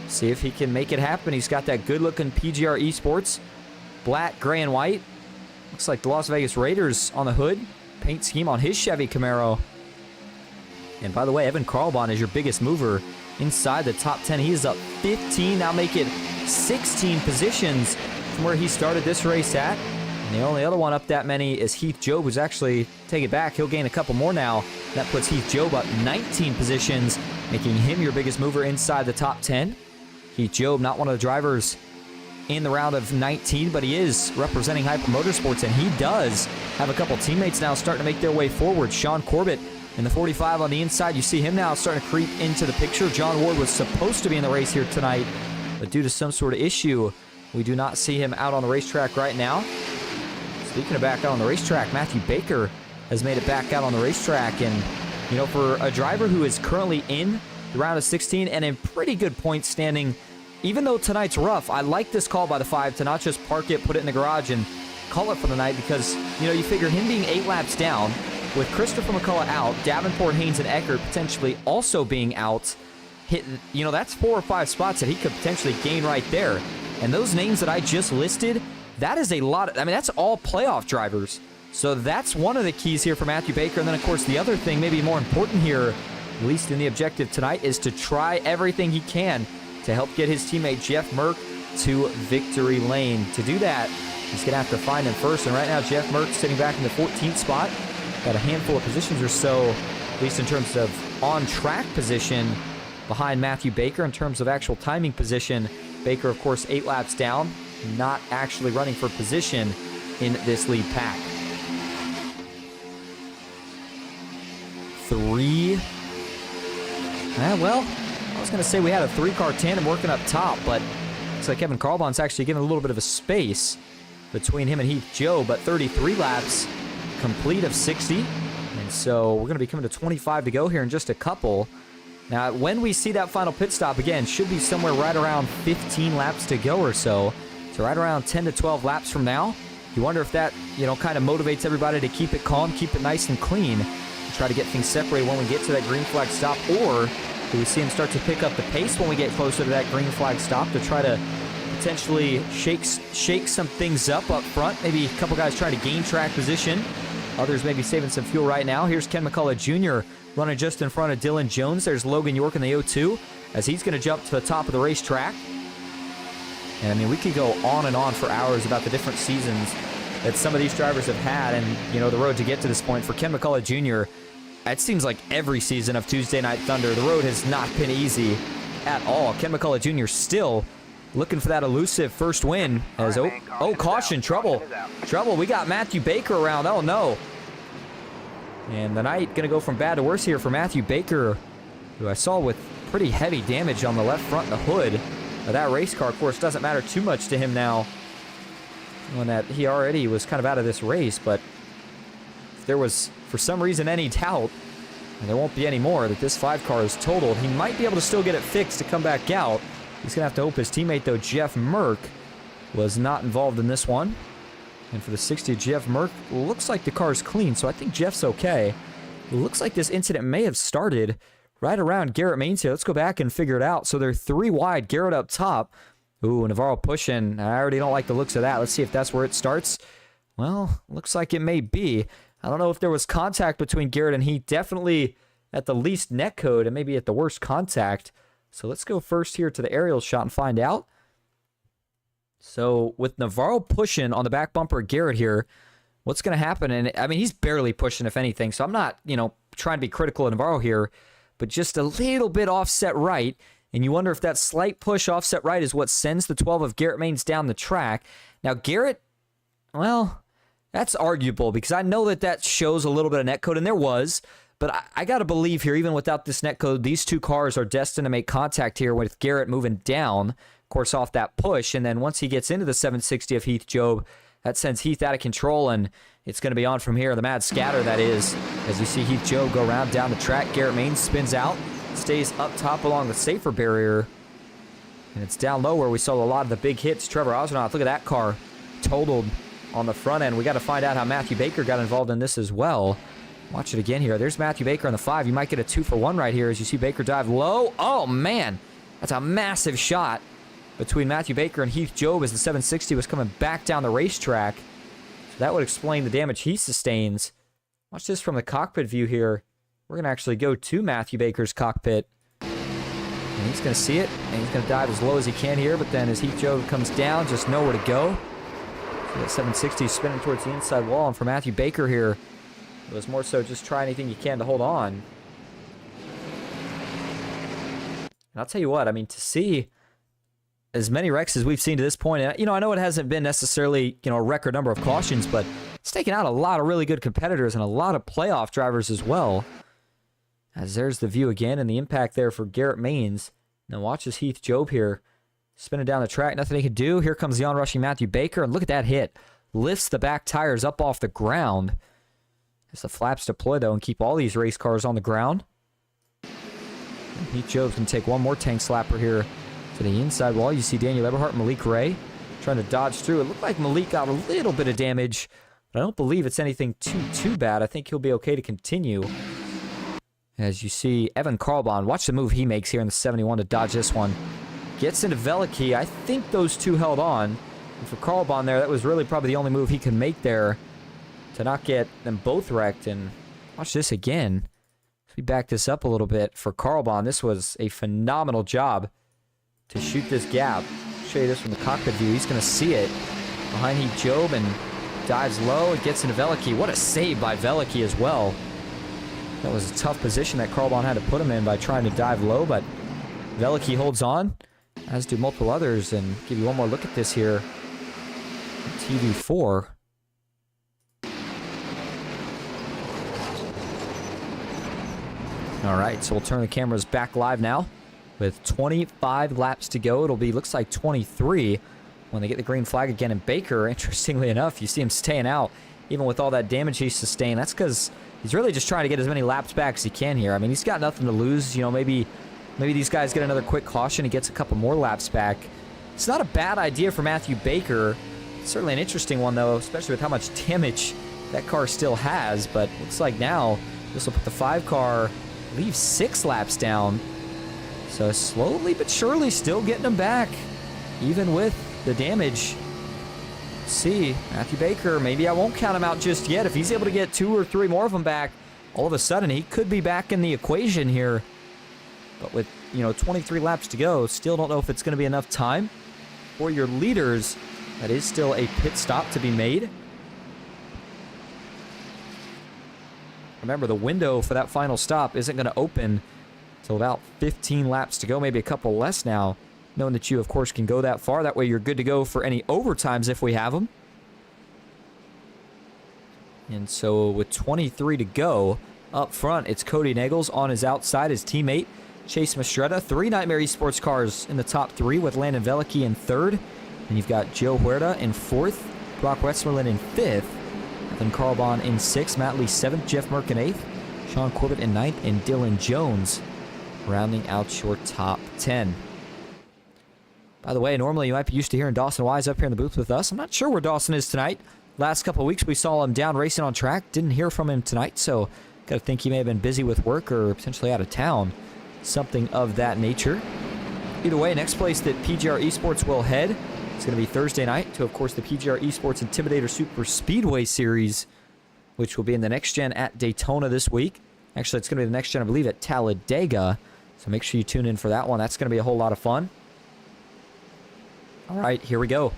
See if he can make it happen. He's got that good-looking PGR eSports, black, gray, and white. Looks like the Las Vegas Raiders on the hood. Paint scheme on his Chevy Camaro. And by the way, Evan Carlbahn is your biggest mover inside the top 10. He is up 15, now make it 16 positions from where he started this race at. And the only other one up that many is Heath Job, who's actually, take it back, he'll gain a couple more now. That puts Heath Job up 19 positions, making him your biggest mover inside the top 10. Heath Job, not one of the drivers in the round of 19, but he is representing Hyper Motorsports, and he does have a couple teammates now starting to make their way forward. Sean Corbett in the 45 on the inside. You see him now starting to creep into the picture. John Ward was supposed to be in the race here tonight, but due to some sort of issue, we do not see him out on the racetrack right now. Speaking of back out on the racetrack, Matthew Baker has made it back out on the racetrack. And, you know, for a driver who is currently in the round of 16 and in pretty good point standing, even though tonight's rough, I like this call by the 5 to not just park it, put it in the garage, and call it for the night because, you know, you figure him being 8 laps down, with Christopher McCullough out, Davenport, Haynes, and Eckert potentially also being out, you know, that's 4 or 5 spots that he could potentially gain right there. And those names that I just listed, that is a lot of, I mean, that's all playoff drivers. So that's one of the keys here for Matthew Baker. And then, of course, the other thing, maybe more important here, at least in the objective tonight, is to try everything he can to help get his teammate Jeff Merck to victory lane. To do that, he's going to have to find him first. And right now, Jeff Merck sitting back in the 14th spot. Got a handful of positions or so, at least in terms of on-track position, behind Matthew Baker. In terms of actual timing position, Baker, of course, 8 laps down, not actually running for position in this lead pack. 3. Well, I was going to say we had a 3-car tandem working up top, but Looks like Evan Carlbon's actually given a little bit of a space between him and Heath Joe, but 33 laps complete of 60. And so we're going to be coming to 25 to go here in just a couple. Now, when we see that final pit stop, again, should be somewhere right around 15 laps to go or so. So right around 10 to 12 laps from now. You wonder if that, kind of motivates everybody to keep it calm, keep it nice and clean, and try to get things separated when we get to that green flag stop, or do we see him start to pick up the pace when we get closer to that green flag stop to try to potentially shake some things up front? Maybe a couple guys trying to gain track position. Others maybe saving some fuel right now. Here's Ken McCullough Jr. running just in front of Dylan Jones. There's Logan York in the 0-2 as he's going to jump to the top of the racetrack. And I mean, we could go on and on for hours about the different seasons that some of these drivers have had and, the road to get to this point. For Ken McCullough Jr., it seems like every season of Tuesday Night Thunder, the road has not been easy at all. Ken McCullough Jr. still looking for that elusive first win. As caution, trouble. We got Matthew Baker around. Oh, no. And the night going to go from bad to worse here for Matthew Baker, who I saw with pretty heavy damage on the left front and the hood. Now, that race car, of course, doesn't matter too much to him now, when that he already was kind of out of this race. But if there was, for some reason, any doubt, and there won't be any more, that this 5 car is totaled, he might be able to still get it fixed to come back out. He's going to have to hope his teammate, though, Jeff Merck, was not involved in this one. And for the 60, Jeff Merck, looks like the car's clean, so I think Jeff's okay. It looks like this incident may have started right around Garrett Maines here. Let's go back and figure it out. So they're 3 wide, Garrett up top. Ooh, Navarro pushing. I already don't like the looks of that. Let's see if that's where it starts. Well, looks like it may be. I don't know if there was contact between Garrett and Heath. Definitely at the least net code and maybe at the worst contact. So let's go first here to the aerial shot and find out. So with Navarro pushing on the back bumper of Garrett here, what's going to happen? And I mean, he's barely pushing, if anything. So I'm not, trying to be critical of Navarro here, but just a little bit offset right. And you wonder if that slight push offset right is what sends the 12 of Garrett Maines down the track. Now, Garrett, well, that's arguable because I know that shows a little bit of netcode, and there was. But I got to believe here, even without this netcode, these 2 cars are destined to make contact here with Garrett moving down, of course, off that push. And then once he gets into the 760 of Heath Job, that sends Heath out of control, and it's going to be on from here. The mad scatter, that is, as you see Heath Job go around down the track. Garrett Maines spins out, stays up top along the safer barrier, and it's down low where we saw a lot of the big hits. Trevor Osnoff, look at that car totaled on the front end. We got to find out how Matthew Baker got involved in this as well. Watch it again here. There's Matthew Baker on the 5. You might get a 2-for-1 right here as you see Baker dive low. Oh, man. That's a massive shot between Matthew Baker and Heath Job as the 760 was coming back down the racetrack. So that would explain the damage he sustains. Watch this from the cockpit view here. We're going to actually go to Matthew Baker's cockpit. And he's going to see it, and he's going to dive as low as he can here, but then as Heath Job comes down, just nowhere to go. So that 760 spinning towards the inside wall, and for Matthew Baker here, it was more so just try anything you can to hold on. And I'll tell you what, I mean, to see as many wrecks as we've seen to this point, and, I know it hasn't been necessarily, a record number of cautions, but it's taken out a lot of really good competitors and a lot of playoff drivers as well. As there's the view again and the impact there for Garrett Maines. Now watch this Heath Job here spinning down the track. Nothing he can do. Here comes the onrushing Matthew Baker, and look at that hit. Lifts the back tires up off the ground. As the flaps deploy, though, and keep all these race cars on the ground. And Heath Job's going to take one more tank slapper here to the inside wall. You see Daniel Eberhardt, Malik Ray trying to dodge through. It looked like Malik got a little bit of damage, but I don't believe it's anything too bad. I think he'll be okay to continue. As you see Evan Carlbon, watch the move he makes here in the 71 to dodge this one. Gets into Veliky. I think those 2 held on. And for Carlbon there, that was really probably the only move he could make there to not get them both wrecked. And watch this again. If we back this up a little bit for Carlbon, this was a phenomenal job to shoot this gap. I'll show you this from the cockpit view. He's going to see it behind Heath Job and dives low. It gets into Veliky. What a save by Veliky as well. That was a tough position that Carlbon had to put him in by trying to dive low, but Veliky holds on, as do multiple others. And give you one more look at this here. TV4. All right, so we'll turn the cameras back live now. with 25 laps to go. It'll be, looks like 23 when they get the green flag again. And Baker, interestingly enough, you see him staying out even with all that damage he sustained. That's because he's really just trying to get as many laps back as he can here. I mean, he's got nothing to lose. You know, maybe these guys get another quick caution. He gets a couple more laps back. It's not a bad idea for Matthew Baker. It's certainly an interesting one, though, especially with how much damage that car still has. But looks like now this will put the 5 car, leave 6 laps down. So slowly but surely still getting them back, even with the damage. See, Matthew Baker, maybe I won't count him out just yet. If he's able to get 2 or 3 more of them back, all of a sudden he could be back in the equation here. But with, 23 laps to go, still don't know if it's going to be enough time for your leaders. That is still a pit stop to be made. Remember, the window for that final stop isn't going to open until about 15 laps to go, maybe a couple less now, knowing that you, of course, can go that far. That way you're good to go for any overtimes if we have them. And so with 23 to go, up front, it's Cody Nagels on his outside, his teammate, Chase Mastretta. 3 Nightmare Esports cars in the top 3 with Landon Velicki in 3rd. And you've got Joe Huerta in 4th, Brock Westmerlin in 5th, then Carl Bond in 6th, Matt Lee 7th, Jeff Merck in 8th, Sean Corbett in 9th, and Dylan Jones rounding out your top 10. By the way, normally you might be used to hearing Dawson Wise up here in the booth with us. I'm not sure where Dawson is tonight. Last couple of weeks we saw him down racing on track. Didn't hear from him tonight, so got to think he may have been busy with work or potentially out of town. Something of that nature. Either way, next place that PGR eSports will head is going to be Thursday night to, of course, the PGR eSports Intimidator Superspeedway Series, which will be in the next gen at Daytona this week. Actually, it's going to be the next gen, I believe, at Talladega. So make sure you tune in for that one. That's going to be a whole lot of fun. All right, here we go.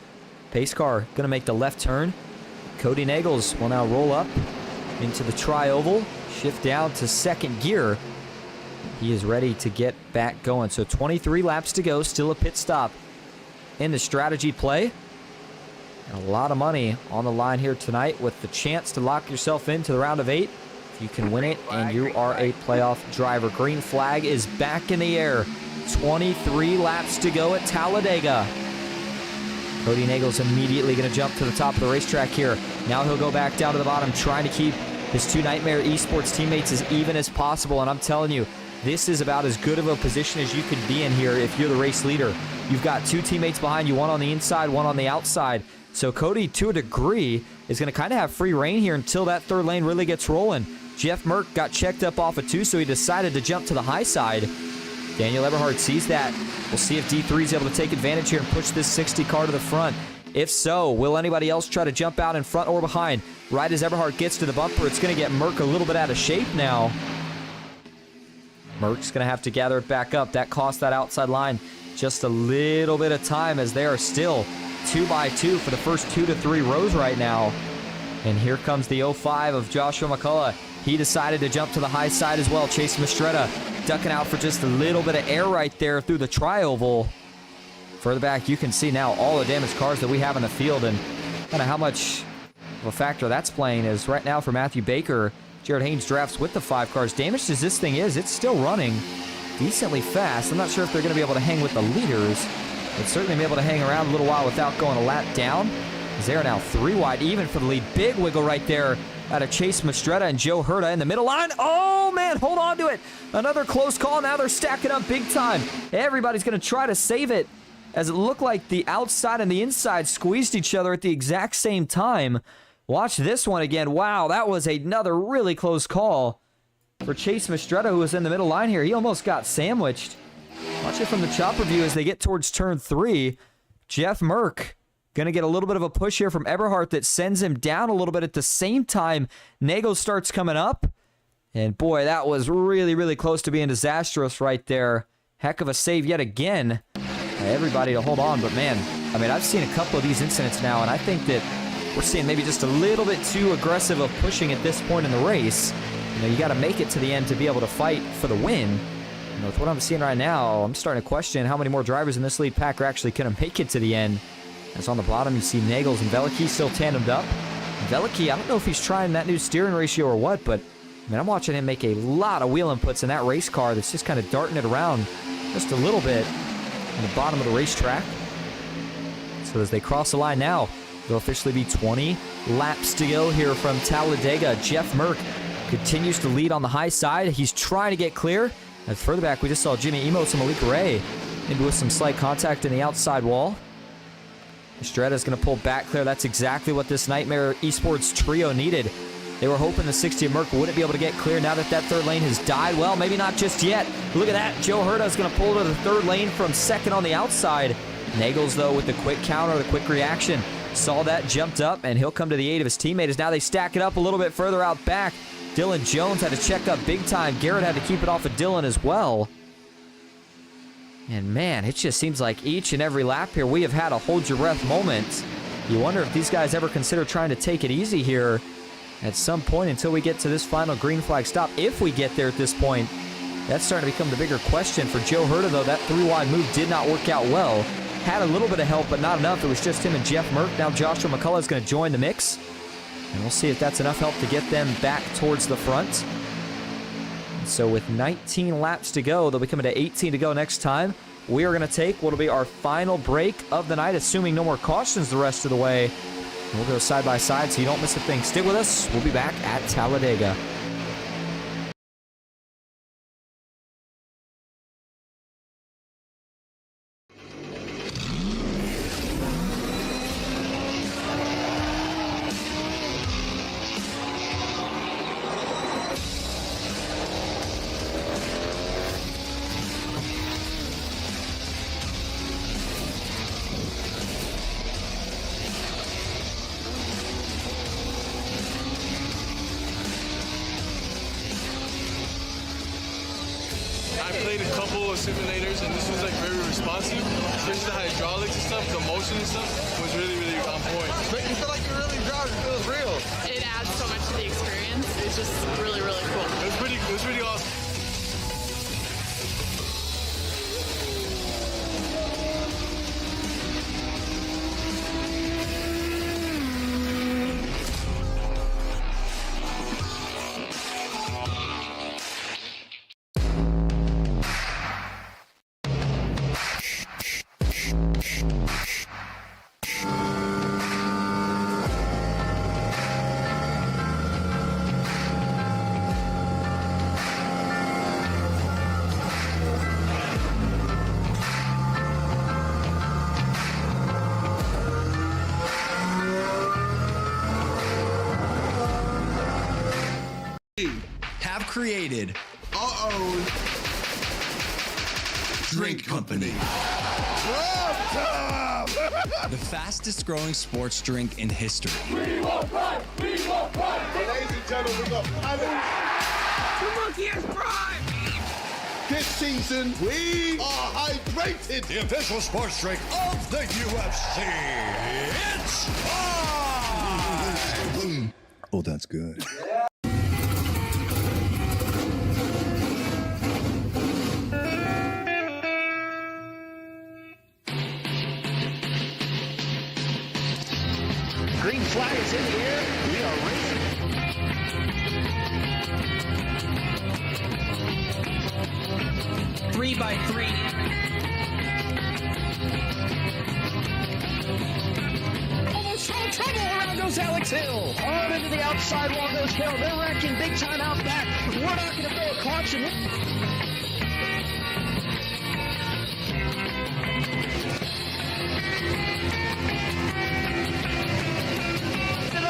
Pace car going to make the left turn. Cody Nagels will now roll up into the tri-oval, shift down to 2nd gear. He is ready to get back going. So 23 laps to go, still a pit stop in the strategy play. And a lot of money on the line here tonight with the chance to lock yourself into the round of 8. If you can win it, and you are a playoff driver. Green flag is back in the air. 23 laps to go at Talladega. Cody Nagels immediately going to jump to the top of the racetrack here. Now he'll go back down to the bottom, trying to keep his 2 Nightmare Esports teammates as even as possible. And I'm telling you, this is about as good of a position as you could be in here if you're the race leader. You've got 2 teammates behind you, one on the inside, one on the outside. So Cody, to a degree, is going to kind of have free reign here until that 3rd lane really gets rolling. Jeff Merck got checked up off of 2, so he decided to jump to the high side. Daniel Eberhard sees that. We'll see if D3 is able to take advantage here and push this 60 car to the front. If so, will anybody else try to jump out in front or behind? Right as Eberhard gets to the bumper, it's going to get Merck a little bit out of shape now. Merck's going to have to gather it back up. That cost that outside line just a little bit of time, as they are still 2 by 2 for the first 2 to 3 rows right now. And here comes the 05 of Joshua McCullough. He decided to jump to the high side as well. Chase Mastretta ducking out for just a little bit of air right there through the tri-oval. Further back, you can see now all the damaged cars that we have in the field, and kind of how much of a factor that's playing is right now for Matthew Baker. Jared Haynes drafts with the 5 cars. Damaged as this thing is, it's still running decently fast. I'm not sure if they're going to be able to hang with the leaders, but certainly be able to hang around a little while without going a lap down. They're now 3 wide, even for the lead. Big wiggle right there out of Chase Mastretta and Joe Huerta in the middle line. Oh, man, hold on to it. Another close call. Now they're stacking up big time. Everybody's going to try to save it, as it looked like the outside and the inside squeezed each other at the exact same time. Watch this one again. Wow, that was another really close call for Chase Mastretta, who was in the middle line here. He almost got sandwiched. Watch it from the chopper view as they get towards turn 3. Jeff Merck going to get a little bit of a push here from Eberhard that sends him down a little bit. At the same time, Nagel starts coming up. And boy, that was really, really close to being disastrous right there. Heck of a save yet again. Everybody to hold on, but man, I mean, I've seen a couple of these incidents now, and I think that we're seeing maybe just a little bit too aggressive of pushing at this point in the race. You know, you got to make it to the end to be able to fight for the win. You know, with what I'm seeing right now, I'm starting to question how many more drivers in this lead pack are actually going to make it to the end. As on the bottom, you see Nagels and Velicki still tandemed up. Velicki, I don't know if he's trying that new steering ratio or what, but I mean, I'm watching him make a lot of wheel inputs in that race car that's just kind of darting it around just a little bit on the bottom of the racetrack. So as they cross the line now, there'll officially be 20 laps to go here from Talladega. Jeff Merck continues to lead on the high side. He's trying to get clear. And further back, we just saw Jimmy Emos and Malik Ray, maybe with some slight contact in the outside wall. Estretta's going to pull back clear. That's exactly what this Nightmare Esports trio needed. They were hoping the 60 of Merck wouldn't be able to get clear now that that third lane has died. Well, maybe not just yet. Look at that. Joe Herta is going to pull to the third lane from second on the outside. Nagels, though, with the quick counter, the quick reaction, saw that, jumped up, and he'll come to the aid of his teammate as now they stack it up a little bit further out back. Dylan Jones had to check up big time. Garrett had to keep it off of Dylan as well. And man, it just seems like each and every lap here we have had a hold your breath moment. You wonder if these guys ever consider trying to take it easy here at some point until we get to this final green flag stop. If we get there at this point, that's starting to become the bigger question for Joe Herta, though. That 3-wide move did not work out well. Had a little bit of help, but not enough. It was just him and Jeff Merck. Now Joshua McCullough is going to join the mix. And we'll see if that's enough help to get them back towards the front. And so with 19 laps to go, they'll be coming to 18 to go next time. We are going to take what will be our final break of the night, assuming no more cautions the rest of the way. And we'll go side by side so you don't miss a thing. Stick with us. We'll be back at Talladega. I played a couple of simulators, and this was like very responsive. Especially the hydraulics and stuff, the motion and stuff was really, really on point. Make you feel like you're really driving. It feels real. It adds so much to the experience. It's just really, really cool. It was pretty awesome. Have created Drink Company. the fastest growing sports drink in history. We will run! We will run! Ladies and gentlemen, we got The monkey is prime! This season, we are hydrated. The official sports drink of the UFC. It's time! Oh, that's good. Green flag is in the air. We are racing. 3x3. Almost no trouble. Around goes Alex Hill. On into the outside wall goes Hill. They're wrecking big time out back. We're not going to throw a caution.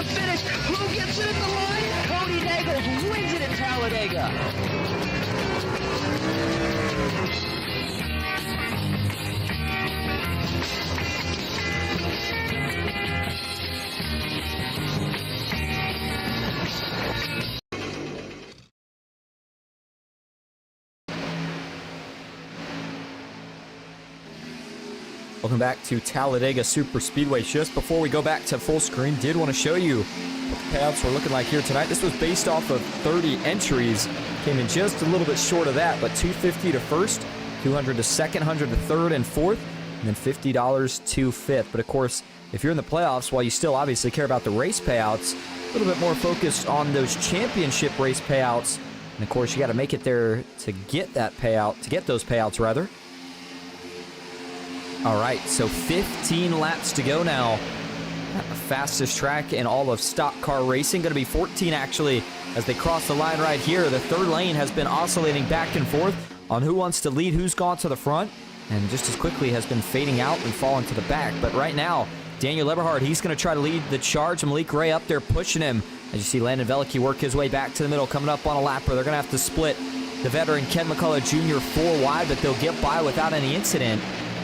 Finish. Who gets it at the line? Cody Nagels wins it at Talladega. Welcome back to Talladega Superspeedway. Just before we go back to full screen, did want to show you what the payouts were looking like here tonight. This was based off of 30 entries. Came in just a little bit short of that, but $250 to first, $200 to second, $100 to third and fourth, and then $50 to fifth. But of course, if you're in the playoffs, while you still obviously care about the race payouts, a little bit more focused on those championship race payouts. And of course, you got to make it there to get that payout, to get those payouts rather. All right, so 15 laps to go now. Fastest track in all of stock car racing. Going to be 14 actually as they cross the line right here. The third lane has been oscillating back and forth on who wants to lead, who's gone to the front, and just as quickly has been fading out and falling to the back. But right now, Daniel Eberhard, he's going to try to lead the charge. Malik Ray up there pushing him. As you see Landon Veliky work his way back to the middle, coming up on a lap where they're going to have to split the veteran Ken McCullough Jr. 4 wide, but they'll get by without any incident.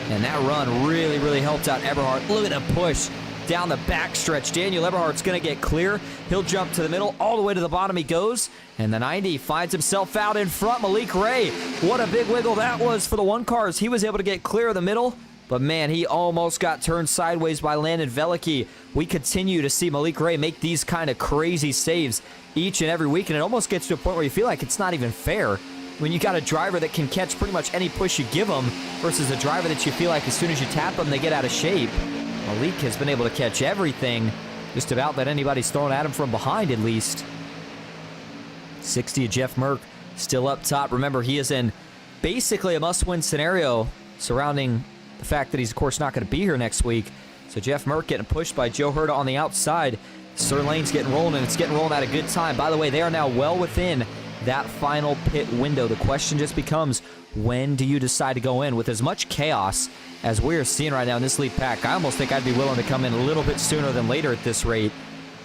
And that run really, really helped out Eberhard. Look at him push down the backstretch. Daniel Eberhard's going to get clear. He'll jump to the middle. All the way to the bottom he goes. And the 90 finds himself out in front. Malik Ray, what a big wiggle that was for the one cars. He was able to get clear of the middle. But man, he almost got turned sideways by Landon Veliky. We continue to see Malik Ray make these kind of crazy saves each and every week. And it almost gets to a point where you feel like it's not even fair when you got a driver that can catch pretty much any push you give them versus a driver that you feel like as soon as you tap them, they get out of shape. Malik has been able to catch everything, just about that anybody's throwing at him from behind at least. 60 of Jeff Merck still up top. Remember, he is in basically a must-win scenario surrounding the fact that he's, of course, not going to be here next week. So Jeff Merck getting pushed by Joe Herta on the outside. Sir Lane's getting rolling, and it's getting rolling at a good time. By the way, they are now well within that final pit window. The question just becomes, when do you decide to go in? With as much chaos as we're seeing right now in this lead pack, I almost think I'd be willing to come in a little bit sooner than later at this rate.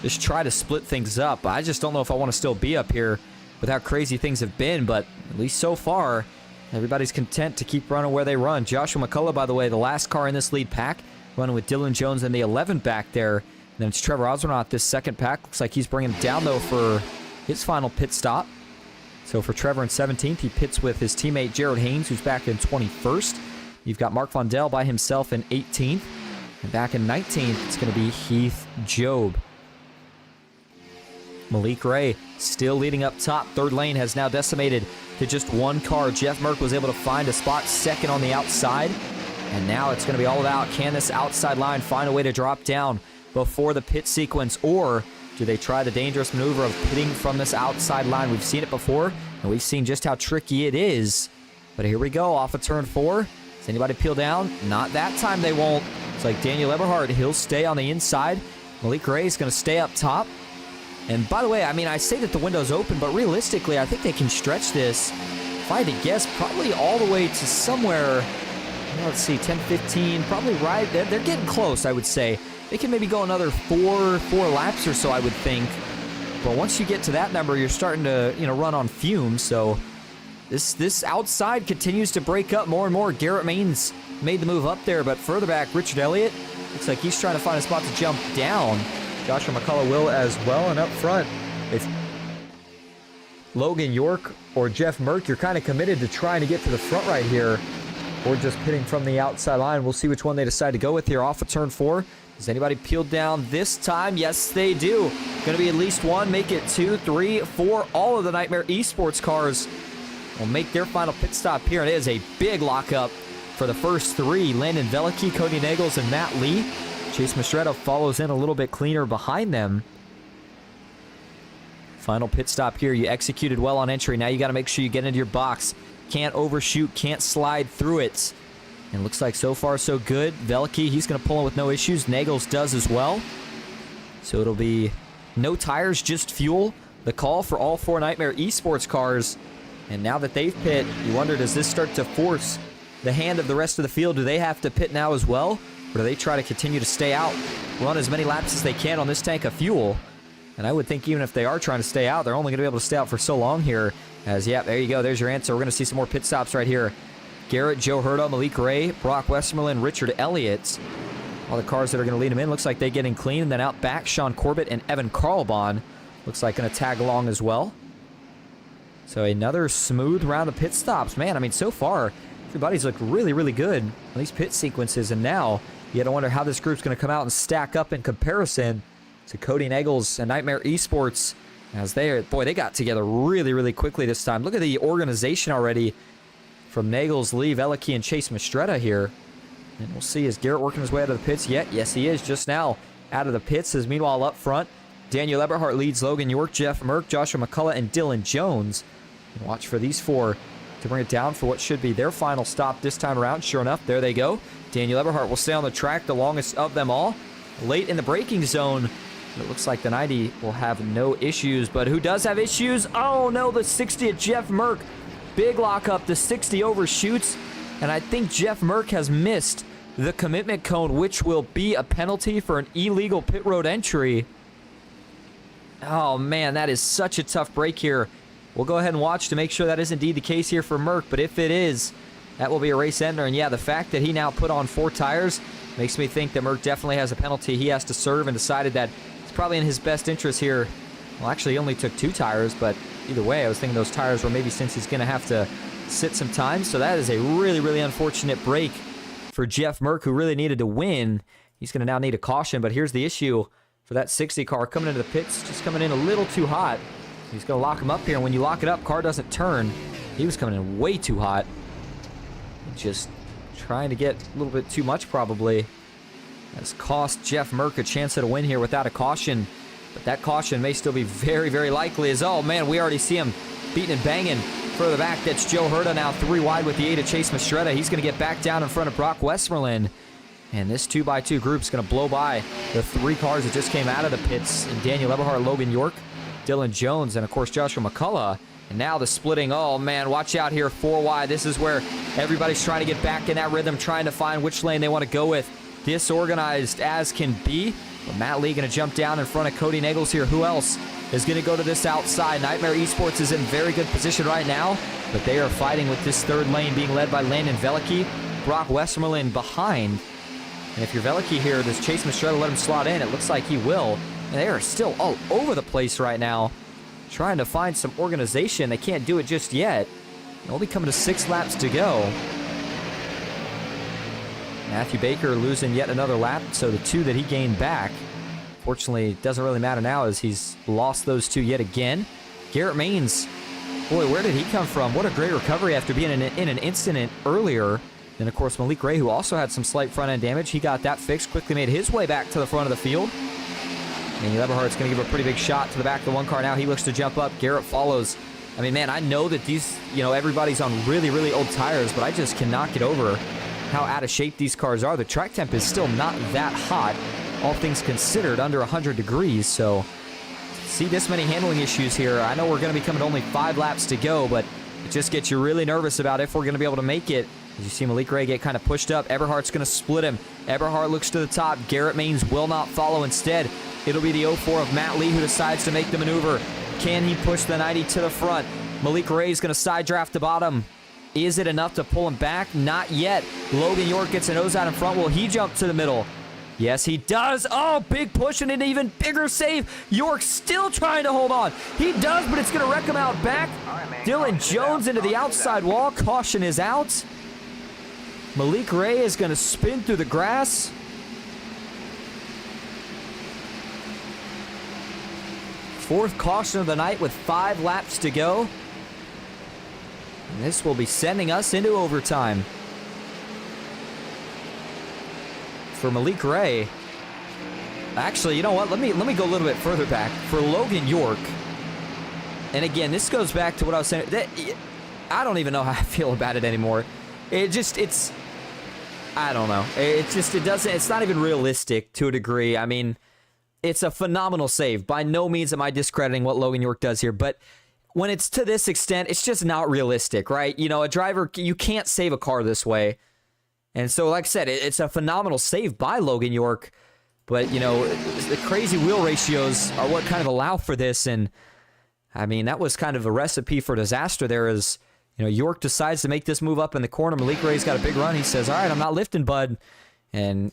Just try to split things up. I just don't know if I want to still be up here with how crazy things have been, but at least so far, everybody's content to keep running where they run. Joshua McCullough, by the way, the last car in this lead pack, running with Dylan Jones in the 11 back there. And then it's Trevor Osborne this second pack. Looks like he's bringing him down, though, for his final pit stop. So for Trevor in 17th, he pits with his teammate Jared Haynes, who's back in 21st. You've got Mark Vondell by himself in 18th. And back in 19th, it's going to be Heath Job. Malik Ray still leading up top. Third lane has now decimated to just one car. Jeff Merck was able to find a spot second on the outside. And now it's going to be all about, can this outside line find a way to drop down before the pit sequence, or do they try the dangerous maneuver of pitting from this outside line? We've seen it before, and we've seen just how tricky it is. But here we go, off of turn 4. Does anybody peel down? Not that time they won't. It's like Daniel Eberhard, he'll stay on the inside. Malik Ray is going to stay up top. And by the way, I mean, I say that the window's open, but realistically, I think they can stretch this, if I had to guess, probably all the way to somewhere, let's see, 10, 15, probably right. They're getting close, I would say. They can maybe go another four laps or so, I would think. But once you get to that number, you're starting to, run on fumes. So this outside continues to break up more and more. Garrett Maines made the move up there, but further back, Richard Elliott looks like he's trying to find a spot to jump down. Joshua McCullough will as well, and up front, it's Logan York or Jeff Merck. You're kind of committed to trying to get to the front right here, or just pitting from the outside line. We'll see which one they decide to go with here off of turn 4. Does anybody peel down this time? Yes, they do. Going to be at least one, make it 2, 3, 4. All of the Nightmare Esports cars will make their final pit stop here. It is a big lockup for the first 3. Landon Veliky, Cody Nagels, and Matt Lee. Chase Mastretta follows in a little bit cleaner behind them. Final pit stop here. You executed well on entry. Now you got to make sure you get into your box. Can't overshoot, can't slide through it. And looks like so far so good. Veliky, he's going to pull in with no issues. Nagels does as well. So it'll be no tires, just fuel. The call for all 4 Nightmare Esports cars. And now that they've pit, you wonder, does this start to force the hand of the rest of the field? Do they have to pit now as well? Or do they try to continue to stay out, run as many laps as they can on this tank of fuel? And I would think even if they are trying to stay out, they're only going to be able to stay out for so long here. As, yeah, there you go. There's your answer. We're going to see some more pit stops right here. Garrett, Joe Herta, Malik Ray, Brock Westermerlin, Richard Elliott. All the cars that are going to lead them in. Looks like they getting clean. And then out back, Sean Corbett and Evan Carlbahn. Looks like going to tag along as well. So another smooth round of pit stops. Man, I mean, so far, everybody's looked really, really good on these pit sequences. And now, you got to wonder how this group's going to come out and stack up in comparison to Cody Nagels and Nightmare Esports. As they got together really, really quickly this time. Look at the organization already from Nagels, Lee, Veliky, and Chase Mastretta here. And we'll see, is Garrett working his way out of the pits yet? Yes, he is just now out of the pits. As meanwhile, up front, Daniel Eberhard leads Logan York, Jeff Merck, Joshua McCullough, and Dylan Jones. And watch for these 4 to bring it down for what should be their final stop this time around. Sure enough, there they go. Daniel Eberhardt will stay on the track, the longest of them all. Late in the braking zone, it looks like the 90 will have no issues. But who does have issues? Oh, no, the 60 at Jeff Merck. Big lockup. The 60 overshoots. And I think Jeff Merck has missed the commitment cone, which will be a penalty for an illegal pit road entry. Oh, man, that is such a tough break here. We'll go ahead and watch to make sure that is indeed the case here for Merck. But if it is, that will be a race ender. And yeah, the fact that he now put on 4 tires makes me think that Merck definitely has a penalty he has to serve, and decided that it's probably in his best interest here. Well, actually, he only took 2 tires, but either way, I was thinking those tires were maybe since he's going to have to sit some time. So that is a really, really unfortunate break for Jeff Merck, who really needed to win. He's going to now need a caution, but here's the issue for that 60 car coming into the pits, just coming in a little too hot. He's going to lock him up here, and when you lock it up, car doesn't turn. He was coming in way too hot. Just trying to get a little bit too much, probably. Has cost Jeff Merck a chance at a win here without a caution. But that caution may still be very, very likely, as, oh man, we already see him beating and banging further back. That's Joe Herta now 3 wide with the 8 of Chase Mastretta. He's going to get back down in front of Brock Westmoreland. And this 2x2 group is going to blow by the 3 cars that just came out of the pits. And Daniel Eberhardt, Logan York, Dylan Jones, and of course Joshua McCullough. And now the splitting. Oh man, watch out here, 4 wide. This is where everybody's trying to get back in that rhythm, trying to find which lane they want to go with. Disorganized as can be. But Matt Lee going to jump down in front of Cody Nagels here. Who else is going to go to this outside? Nightmare Esports is in very good position right now, but they are fighting with this 3rd lane being led by Landon Velicki. Brock Westmoreland behind. And if you're Velicki here, does Chase Mastretta let him slot in? It looks like he will. And they are still all over the place right now, trying to find some organization. They can't do it just yet. They'll be coming to 6 laps to go. Matthew Baker losing yet another lap, so the 2 that he gained back, fortunately, it doesn't really matter now as he's lost those 2 yet again. Garrett Maines, boy, where did he come from? What a great recovery after being in an incident earlier. Then, of course, Malik Ray, who also had some slight front-end damage, he got that fixed, quickly made his way back to the front of the field. And Eberhardt's going to give a pretty big shot to the back of the 1 car now. He looks to jump up. Garrett follows. I mean, man, I know that these, everybody's on really, really old tires, but I just cannot get over how out of shape these cars are. The track temp is still not that hot, all things considered, under 100 degrees. So, see this many handling issues here. I know we're going to be coming to only 5 laps to go, but it just gets you really nervous about if we're going to be able to make it. As you see Malik Ray get kind of pushed up. Eberhardt's going to split him. Eberhardt looks to the top. Garrett Maines will not follow. Instead, it'll be the 04 of Matt Lee who decides to make the maneuver. Can he push the 90 to the front? Malik Ray is going to side draft the bottom. Is it enough to pull him back? Not yet. Logan York gets a nose out in front. Will he jump to the middle? Yes, he does. Oh, big push and an even bigger save. York still trying to hold on. He does, but it's going to wreck him out back. Dylan Jones into the outside wall. Caution is out. Malik Ray is going to spin through the grass. Fourth caution of the night with 5 laps to go. And this will be sending us into overtime. For Malik Ray. Actually, you know what? Let me go a little bit further back. For Logan York. And again, this goes back to what I was saying. I don't even know how I feel about it anymore. I don't know. It's not even realistic to a degree. I mean, it's a phenomenal save. By no means am I discrediting what Logan York does here, but when it's to this extent, it's just not realistic, right? A driver, you can't save a car this way. And so, like I said, it's a phenomenal save by Logan York, but, the crazy wheel ratios are what kind of allow for this, and, I mean, that was kind of a recipe for disaster there as, York decides to make this move up in the corner. Malik Ray's got a big run. He says, all right, I'm not lifting, bud. And,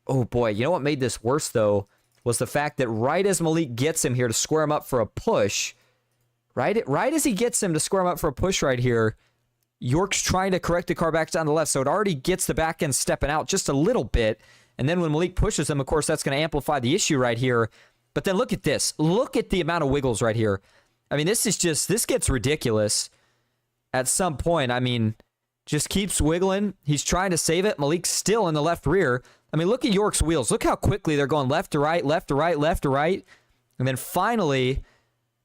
oh, boy, you know what made this worse, though, was the fact that right as Malik gets him here to square him up for a push, right as he gets him to square him up for a push right here, York's trying to correct the car back down the left, so it already gets the back end stepping out just a little bit. And then when Malik pushes him, of course, that's going to amplify the issue right here. But then look at this. Look at the amount of wiggles right here. I mean, this gets ridiculous. At some point, I mean, just keeps wiggling. He's trying to save it. Malik's still in the left rear. I mean, look at York's wheels. Look how quickly they're going left to right, left to right, left to right. And then finally,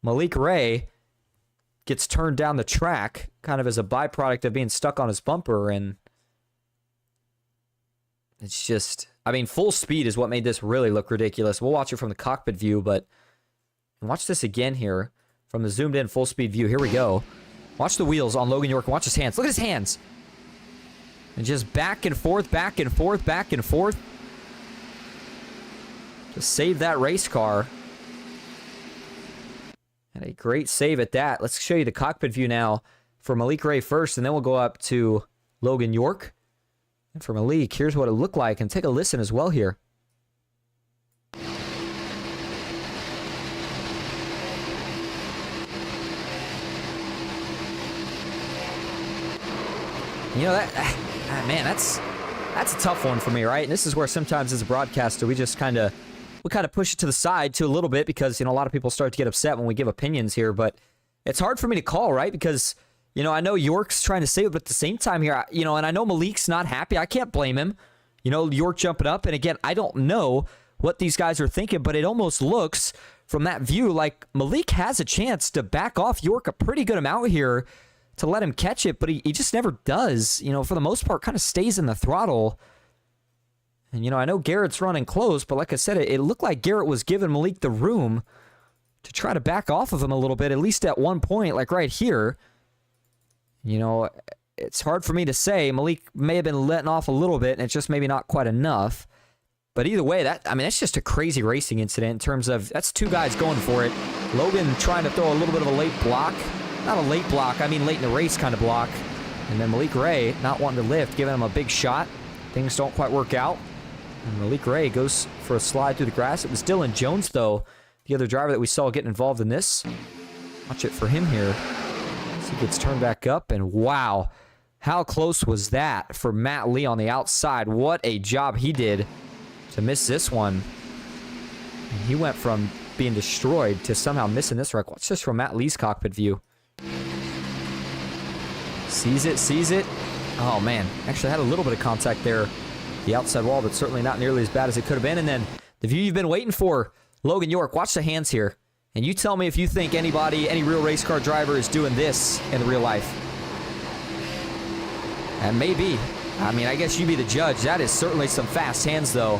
Malik Ray gets turned down the track kind of as a byproduct of being stuck on his bumper. And it's just, I mean, full speed is what made this really look ridiculous. We'll watch it from the cockpit view, but watch this again here from the zoomed in full speed view. Here we go. Watch the wheels on Logan York. Watch his hands. Look at his hands. And just back and forth, back and forth, back and forth. Just save that race car. And a great save at that. Let's show you the cockpit view now for Malik Ray first, and then we'll go up to Logan York. And for Malik, here's what it looked like, and take a listen as well here. You know, man, that's a tough one for me, right? And this is where sometimes as a broadcaster, we kind of push it to the side to a little bit because, you know, a lot of people start to get upset when we give opinions here, but it's hard for me to call, right? Because, you know, I know York's trying to save it, but at the same time here, you know, and I know Malik's not happy. I can't blame him. You know, York jumping up, and again, I don't know what these guys are thinking, but it almost looks from that view like Malik has a chance to back off York a pretty good amount here to let him catch it, but he just never does. You know, for the most part, kind of stays in the throttle. And, you know, I know Garrett's running close, but like I said, it looked like Garrett was giving Malik the room to try to back off of him a little bit, at least at one point, like right here. You know, it's hard for me to say. Malik may have been letting off a little bit, and it's just maybe not quite enough. But either way, that's just a crazy racing incident in terms of, that's two guys going for it. Logan trying to throw a little bit of a late block. Not a late block, I mean late in the race kind of block. And then Malik Ray not wanting to lift, giving him a big shot. Things don't quite work out. And Malik Ray goes for a slide through the grass. It was Dylan Jones, though, the other driver that we saw getting involved in this. Watch it for him here. As he gets turned back up, and wow, how close was that for Matt Lee on the outside? What a job he did to miss this one. And he went from being destroyed to somehow missing this wreck. Watch this from Matt Lee's cockpit view. Sees it. Oh, man. Actually had a little bit of contact there. The outside wall, but certainly not nearly as bad as it could have been. And then the view you've been waiting for, Logan York. Watch the hands here. And you tell me if you think any real race car driver is doing this in real life. And maybe. I mean, I guess you be the judge. That is certainly some fast hands, though.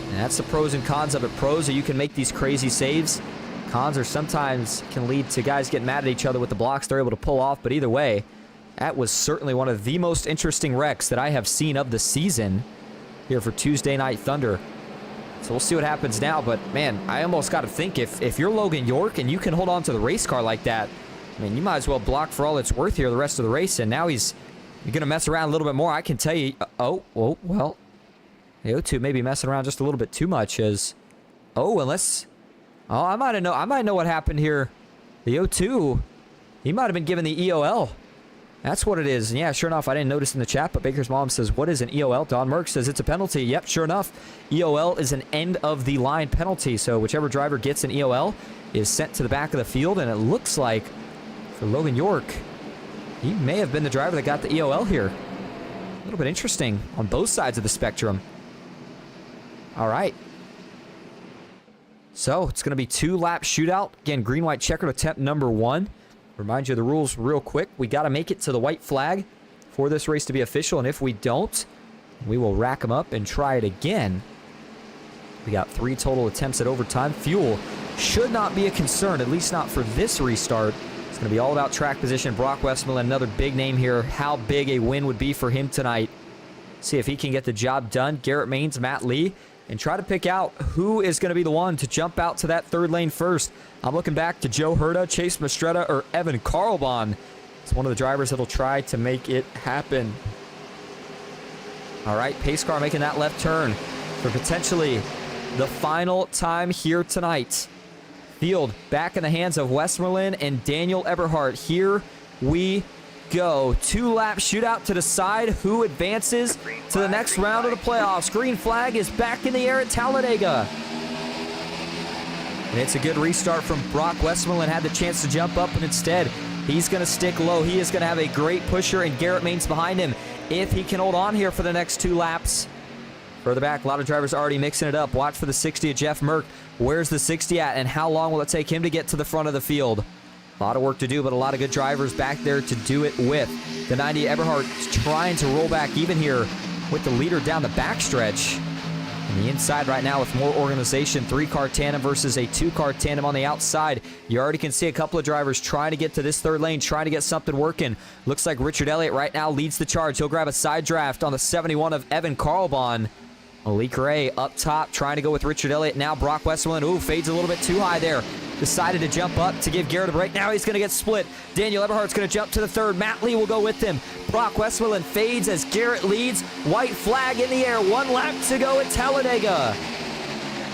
And that's the pros and cons of it. Pros are you can make these crazy saves. Cons are sometimes can lead to guys getting mad at each other with the blocks they're able to pull off. But either way, that was certainly one of the most interesting wrecks that I have seen of the season here for Tuesday Night Thunder. So we'll see what happens now. But, man, I almost got to think if you're Logan York and you can hold on to the race car like that, I mean, you might as well block for all it's worth here the rest of the race. And now you're going to mess around a little bit more. I can tell you, well, the O2 may be messing around just a little bit too much as, I might know what happened here. The O2, he might have been given the EOL. That's what it is. And yeah, sure enough, I didn't notice in the chat, but Baker's mom says, what is an EOL? Don Merck says it's a penalty. Yep, sure enough. EOL is an end-of-the-line penalty, so whichever driver gets an EOL is sent to the back of the field, and it looks like for Logan York, he may have been the driver that got the EOL here. A little bit interesting on both sides of the spectrum. All right. So it's going to be 2-lap shootout. Again, green-white checkered attempt number 1. Remind you of the rules real quick. We got to make it to the white flag for this race to be official, and if we don't, we will rack them up and try it again. We got 3 total attempts at overtime. Fuel should not be a concern, at least not for this restart. It's going to be all about track position. Brock Westmoreland, another big name here. How big a win would be for him tonight. See if he can get the job done. Garrett Maines, Matt Lee. And try to pick out who is going to be the one to jump out to that third lane first. I'm looking back to Joe Herta, Chase Mastretta, or Evan Carlbon. It's one of the drivers that'll try to make it happen. All right, pace car making that left turn for potentially the final time here tonight. Field back in the hands of Westmoreland and Daniel Eberhardt. Here we go. 2-lap shootout to decide who advances to the next round of the playoffs. Green flag is back in the air at Talladega. And it's a good restart from Brock Westmoreland. Had the chance to jump up, and instead, he's going to stick low. He is going to have a great pusher, and Garrett Maines behind him if he can hold on here for the next 2 laps. Further back, a lot of drivers already mixing it up. Watch for the 60 of Jeff Merck. Where's the 60 at, and how long will it take him to get to the front of the field? A lot of work to do, but a lot of good drivers back there to do it with. The 90 Eberhard trying to roll back even here with the leader down the backstretch. And the inside right now with more organization, 3-car tandem versus a 2-car tandem on the outside. You already can see a couple of drivers trying to get to this third lane, trying to get something working. Looks like Richard Elliott right now leads the charge. He'll grab a side draft on the 71 of Evan Carlbahn. Malik Ray up top trying to go with Richard Elliott. Now Brock Westmoreland, fades a little bit too high there. Decided to jump up to give Garrett a break. Now he's going to get split. Daniel Eberhardt's going to jump to the third. Matt Lee will go with him. Brock Westmoreland fades as Garrett leads. White flag in the air. 1 lap to go at Talladega.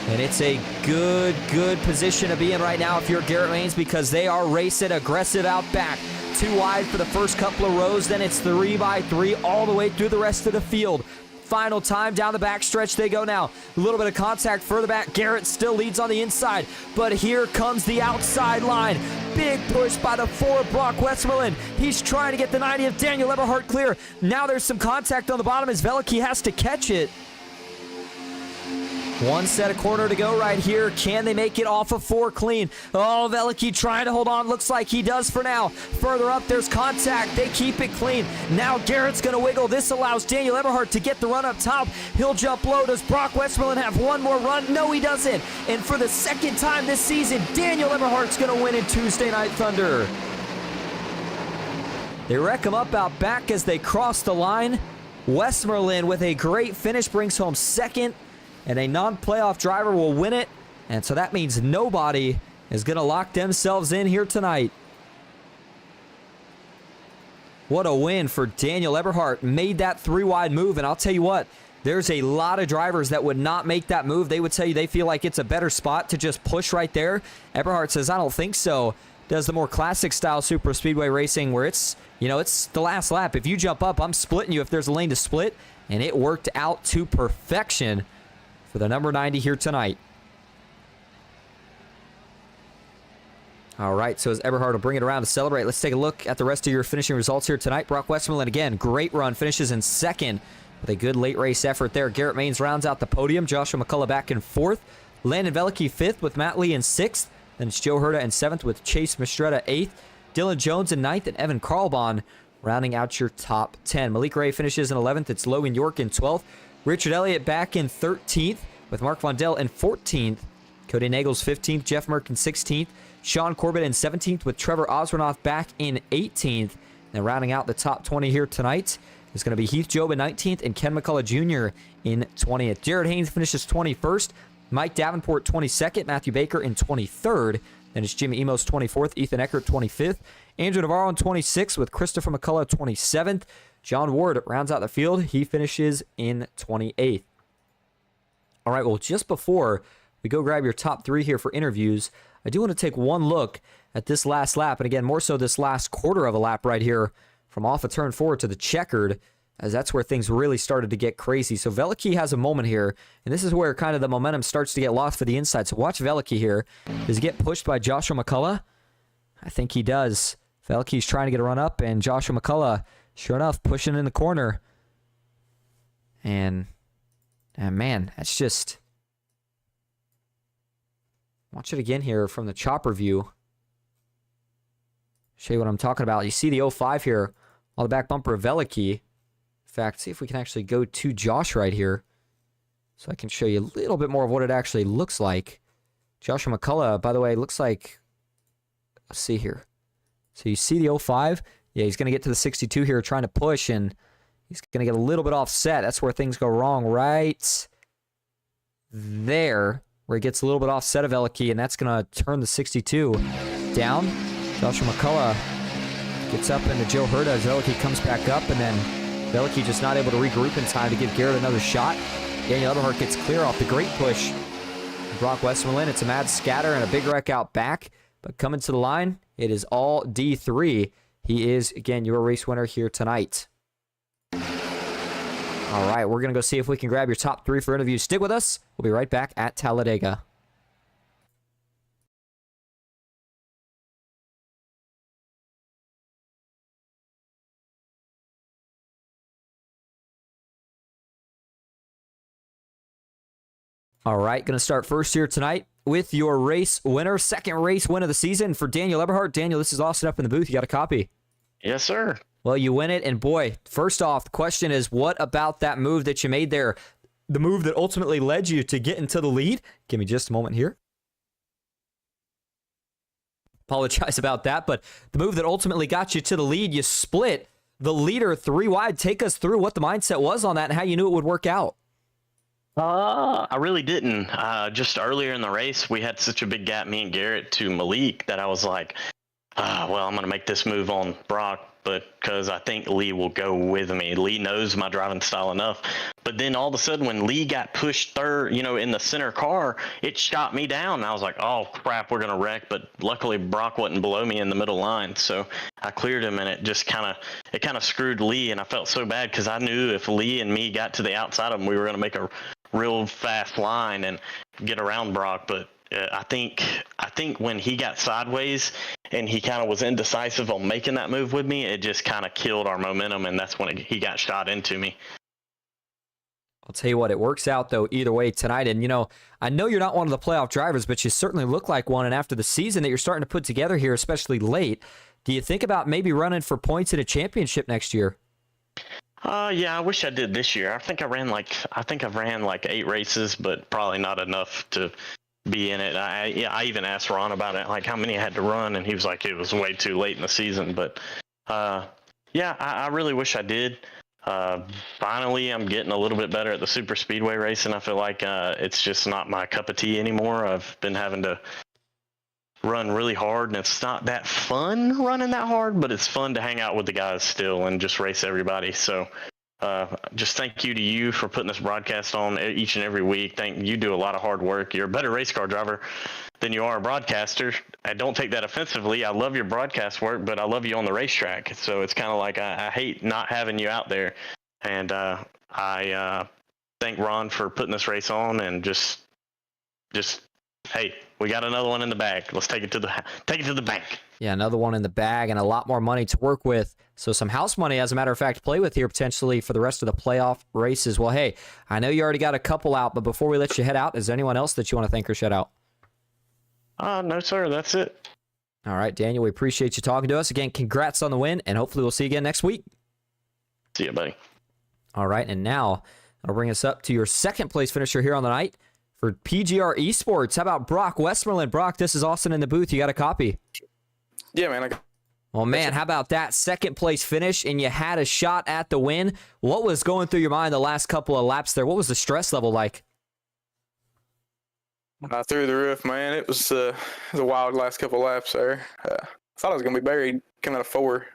And it's a good position to be in right now if you're Garrett Maines, because they are racing aggressive out back. 2 wide for the first couple of rows. Then it's 3 by 3 all the way through the rest of the field. Final time down the backstretch they go now. A little bit of contact further back. Garrett still leads on the inside, but here comes the outside line. Big push by the 4 Brock Westmoreland. He's trying to get the 90 of Daniel Eberhardt clear. Now there's some contact on the bottom as Veliky has to catch it. 1 set of corner to go right here. Can they make it off of 4 clean? Oh, Veliky trying to hold on. Looks like he does for now. Further up, there's contact. They keep it clean. Now Garrett's going to wiggle. This allows Daniel Eberhardt to get the run up top. He'll jump low. Does Brock Westmoreland have one more run? No, he doesn't. And for the second time this season, Daniel Eberhardt's going to win in Tuesday Night Thunder. They wreck him up out back as they cross the line. Westmoreland with a great finish brings home second. And a non-playoff driver will win it. And so that means nobody is going to lock themselves in here tonight. What a win for Daniel Eberhardt. Made that 3-wide move. And I'll tell you what, there's a lot of drivers that would not make that move. They would tell you they feel like it's a better spot to just push right there. Eberhardt says, I don't think so. Does the more classic style super speedway racing where it's, it's the last lap. If you jump up, I'm splitting you if there's a lane to split. And it worked out to perfection for the number 90 here tonight. All right, so as Eberhard will bring it around to celebrate, let's take a look at the rest of your finishing results here tonight. Brock Westmoreland, again, great run, finishes in second with a good late race effort there. Garrett Maines rounds out the podium. Joshua McCullough back in 4th. Landon Veliky 5th with Matt Lee in 6th. Then it's Joe Herda in 7th with Chase Mistretta 8th. Dylan Jones in 9th and Evan Carlbahn rounding out your top 10. Malik Ray finishes in 11th. It's Logan York in 12th. Richard Elliott back in 13th with Mark Vondell in 14th. Cody Nagels 15th. Jeff Merck in 16th. Sean Corbett in 17th with Trevor Osranoff back in 18th. And rounding out the top 20 here tonight is going to be Heath Job in 19th and Ken McCullough Jr. in 20th. Jared Haynes finishes 21st. Mike Davenport 22nd. Matthew Baker in 23rd. Then it's Jimmy Emos 24th. Ethan Eckert 25th. Andrew Navarro in 26th with Christopher McCullough 27th. John Ward rounds out the field. He finishes in 28th. All right, well, just before we go grab your top 3 here for interviews, I do want to take one look at this last lap. And again, more so this last quarter of a lap right here from off of turn 4 to the checkered, as that's where things really started to get crazy. So Veliky has a moment here, and this is where kind of the momentum starts to get lost for the inside. So watch Veliky here. Does he get pushed by Joshua McCullough? I think he does. Veliky's trying to get a run up, and Joshua McCullough, sure enough, pushing in the corner. And man, that's just... Watch it again here from the chopper view. Show you what I'm talking about. You see the 05 here on the back bumper of Veliky. In fact, see if we can actually go to Josh right here so I can show you a little bit more of what it actually looks like. Joshua McCullough, by the way, looks like... Let's see here. So you see the 05? Yeah, he's going to get to the 62 here trying to push, and he's going to get a little bit offset. That's where things go wrong right there, where he gets a little bit offset of Veliky, and that's going to turn the 62 down. Joshua McCullough gets up into Joe Herda as Veliky comes back up, and then Veliky just not able to regroup in time to give Garrett another shot. Daniel Eberhardt gets clear off the great push. Brock Westmoreland, it's a mad scatter and a big wreck out back, but coming to the line, it is all D3. He is, again, your race winner here tonight. All right, we're going to go see if we can grab your top 3 for interviews. Stick with us. We'll be right back at Talladega. All right, going to start first here tonight with your race winner, second race win of the season for Daniel Eberhardt. Daniel, this is Austin up in the booth. You got a copy? Yes, sir. Well, you win it, and boy, first off, the question is, what about that move that you made there? The move that ultimately led you to get into the lead? Give me just a moment here. Apologize about that, but the move that ultimately got you to the lead, you split the leader 3 wide. Take us through what the mindset was on that and how you knew it would work out. I really didn't. Just earlier in the race, we had such a big gap, me and Garrett, to Malik, that I was like, well, I'm going to make this move on Brock, but because I think Lee will go with me. Lee knows my driving style enough. But then all of a sudden, when Lee got pushed third, in the center car, it shot me down. And I was like, oh, crap, we're going to wreck. But luckily, Brock wasn't below me in the middle line. So I cleared him, and it just kind of screwed Lee. And I felt so bad because I knew if Lee and me got to the outside of him, we were going to make a real fast line and get around Brock. But I think when he got sideways and he kind of was indecisive on making that move with me, it just kind of killed our momentum, and that's when he got shot into me. I'll tell you what, it works out, though, either way tonight. And, I know you're not one of the playoff drivers, but you certainly look like one. And after the season that you're starting to put together here, especially late, do you think about maybe running for points in a championship next year? Yeah, I wish I did this year. I think I've ran like 8 races, but probably not enough to be in it. I even asked Ron about it, like how many I had to run, and he was like, it was way too late in the season. But yeah, I really wish I did. Finally, I'm getting a little bit better at the super speedway racing. I feel like it's just not my cup of tea anymore. I've been having to run really hard, and it's not that fun running that hard, but it's fun to hang out with the guys still and just race everybody. So just thank you to you for putting this broadcast on each and every week. You do a lot of hard work. You're a better race car driver than you are a broadcaster. I don't take that offensively. I love your broadcast work, but I love you on the racetrack. So it's kind of like I hate not having you out there. And I thank Ron for putting this race on, and just hey, we got another one in the bag. Let's take it to the bank. Yeah, another one in the bag and a lot more money to work with. So some house money, as a matter of fact, to play with here potentially for the rest of the playoff races. Well, hey, I know you already got a couple out, but before we let you head out, is there anyone else that you want to thank or shout out? No, sir. That's it. All right, Daniel, we appreciate you talking to us. Again, congrats on the win, and hopefully we'll see you again next week. See you, buddy. All right, and now that'll bring us up to your second place finisher here on the night for PGR eSports. How about Brock Westmoreland? Brock, this is Austin in the booth. You got a copy? Yeah, man. Well, man, how about that second place finish, and you had a shot at the win? What was going through your mind the last couple of laps there? What was the stress level like? Through the roof, man. It was a wild last couple of laps there. I thought I was going to be buried coming out of 4.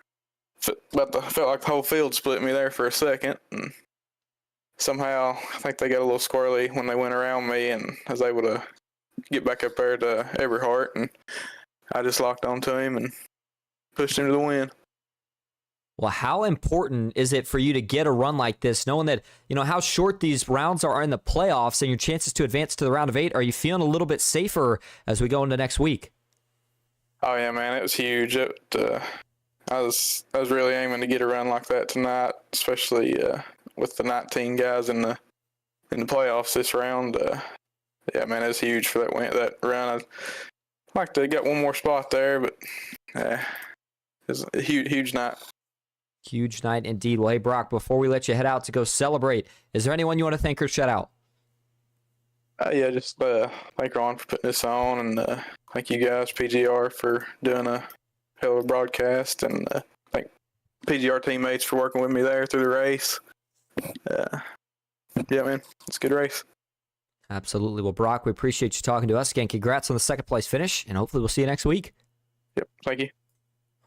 But I felt like the whole field split me there for a second. And somehow, I think they got a little squirrely when they went around me, and I was able to get back up there to Eberhardt, and I just locked onto him and pushed him to the win. Well, how important is it for you to get a run like this, knowing that, how short these rounds are in the playoffs and your chances to advance to the round of 8? Are you feeling a little bit safer as we go into next week? Oh, yeah, man. It was huge. I was really aiming to get a run like that tonight, especially with the 19 guys in the playoffs this round. Yeah, man, it was huge for that run. I'd like to get one more spot there, but it was a huge night. Huge night indeed. Well, hey, Brock, before we let you head out to go celebrate, is there anyone you want to thank or shout out? Yeah, just thank Ron for putting this on, and thank you guys, PGR, for doing a hell of a broadcast, and thank PGR teammates for working with me there through the race. Yeah, man, it's a good race. Absolutely. Well, Brock, we appreciate you talking to us again. Congrats on the second place finish, and hopefully we'll see you next week. Yep, thank you.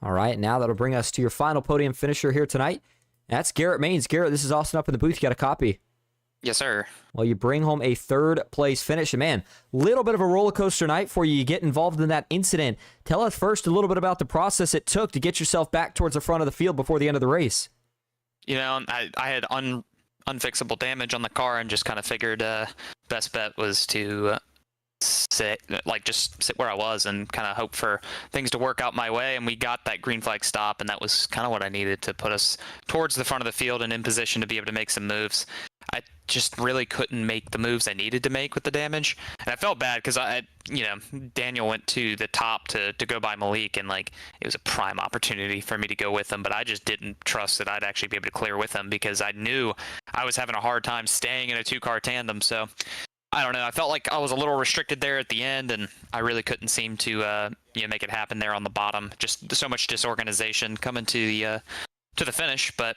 All right, now that'll bring us to your final podium finisher here tonight. That's Garrett Maines. Garrett, this is Austin up in the booth. You got a copy? Yes, sir. Well, you bring home a third place finish. And man, little bit of a roller coaster night for you. You get involved in that incident. Tell us first a little bit about the process it took to get yourself back towards the front of the field before the end of the race. I had unfixable damage on the car and just kind of figured best bet was to just sit where I was and kind of hope for things to work out my way. And we got that green flag stop, and that was kind of what I needed to put us towards the front of the field and in position to be able to make some moves. I just really couldn't make the moves I needed to make with the damage. And I felt bad because Daniel went to the top to go by Malik, and like it was a prime opportunity for me to go with him, but I just didn't trust that I'd actually be able to clear with him because I knew I was having a hard time staying in a 2-car tandem. So I don't know. I felt like I was a little restricted there at the end, and I really couldn't seem to make it happen there on the bottom. Just so much disorganization coming to the finish, but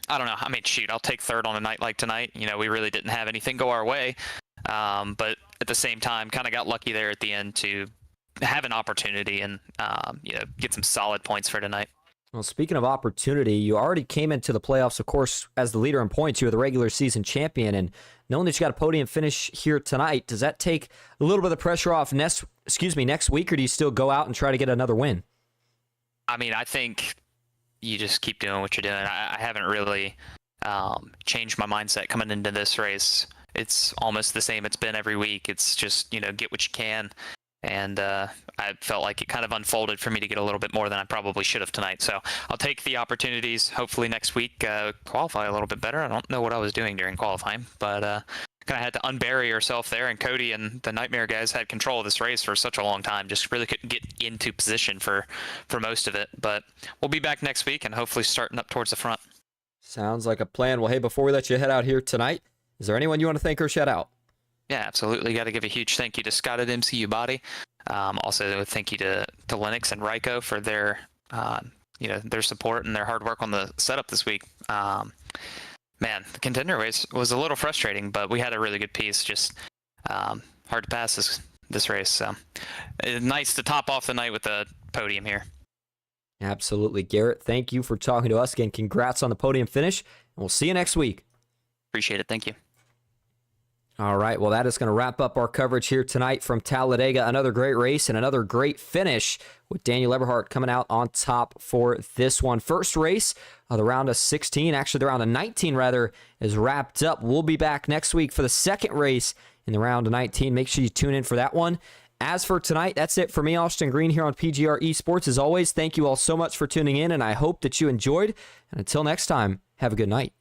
I don't know. I mean, shoot, I'll take third on a night like tonight. We really didn't have anything go our way, but at the same time, kind of got lucky there at the end to have an opportunity and get some solid points for tonight. Well, speaking of opportunity, you already came into the playoffs, of course, as the leader in points. You were the regular season champion, and knowing that you got a podium finish here tonight, does that take a little bit of the pressure off next week, or do you still go out and try to get another win? I mean, I think you just keep doing what you're doing. I haven't really changed my mindset coming into this race. It's almost the same it's been every week. It's just, get what you can. And I felt like it kind of unfolded for me to get a little bit more than I probably should have tonight. So I'll take the opportunities. Hopefully next week qualify a little bit better. I don't know what I was doing during qualifying, but kind of had to unbury yourself there. And Cody and the Nightmare guys had control of this race for such a long time. Just really couldn't get into position for most of it. But we'll be back next week and hopefully starting up towards the front. Sounds like a plan. Well, hey, before we let you head out here tonight, is there anyone you want to thank or shout out? Yeah, absolutely. Got to give a huge thank you to Scott at MCU Body. Also, thank you to Lennox and Ryko for their their support and their hard work on the setup this week. Man, the contender race was a little frustrating, but we had a really good piece. Just hard to pass this race. So nice to top off the night with a podium here. Absolutely, Garrett. Thank you for talking to us again. Congrats on the podium finish, and we'll see you next week. Appreciate it. Thank you. All right, well, that is going to wrap up our coverage here tonight from Talladega. Another great race and another great finish with Daniel Eberhardt coming out on top for this one. First race of the round of 16, actually the round of 19 rather, is wrapped up. We'll be back next week for the second race in the round of 19. Make sure you tune in for that one. As for tonight, that's it for me, Austin Green, here on PGR eSports. As always, thank you all so much for tuning in, and I hope that you enjoyed. And until next time, have a good night.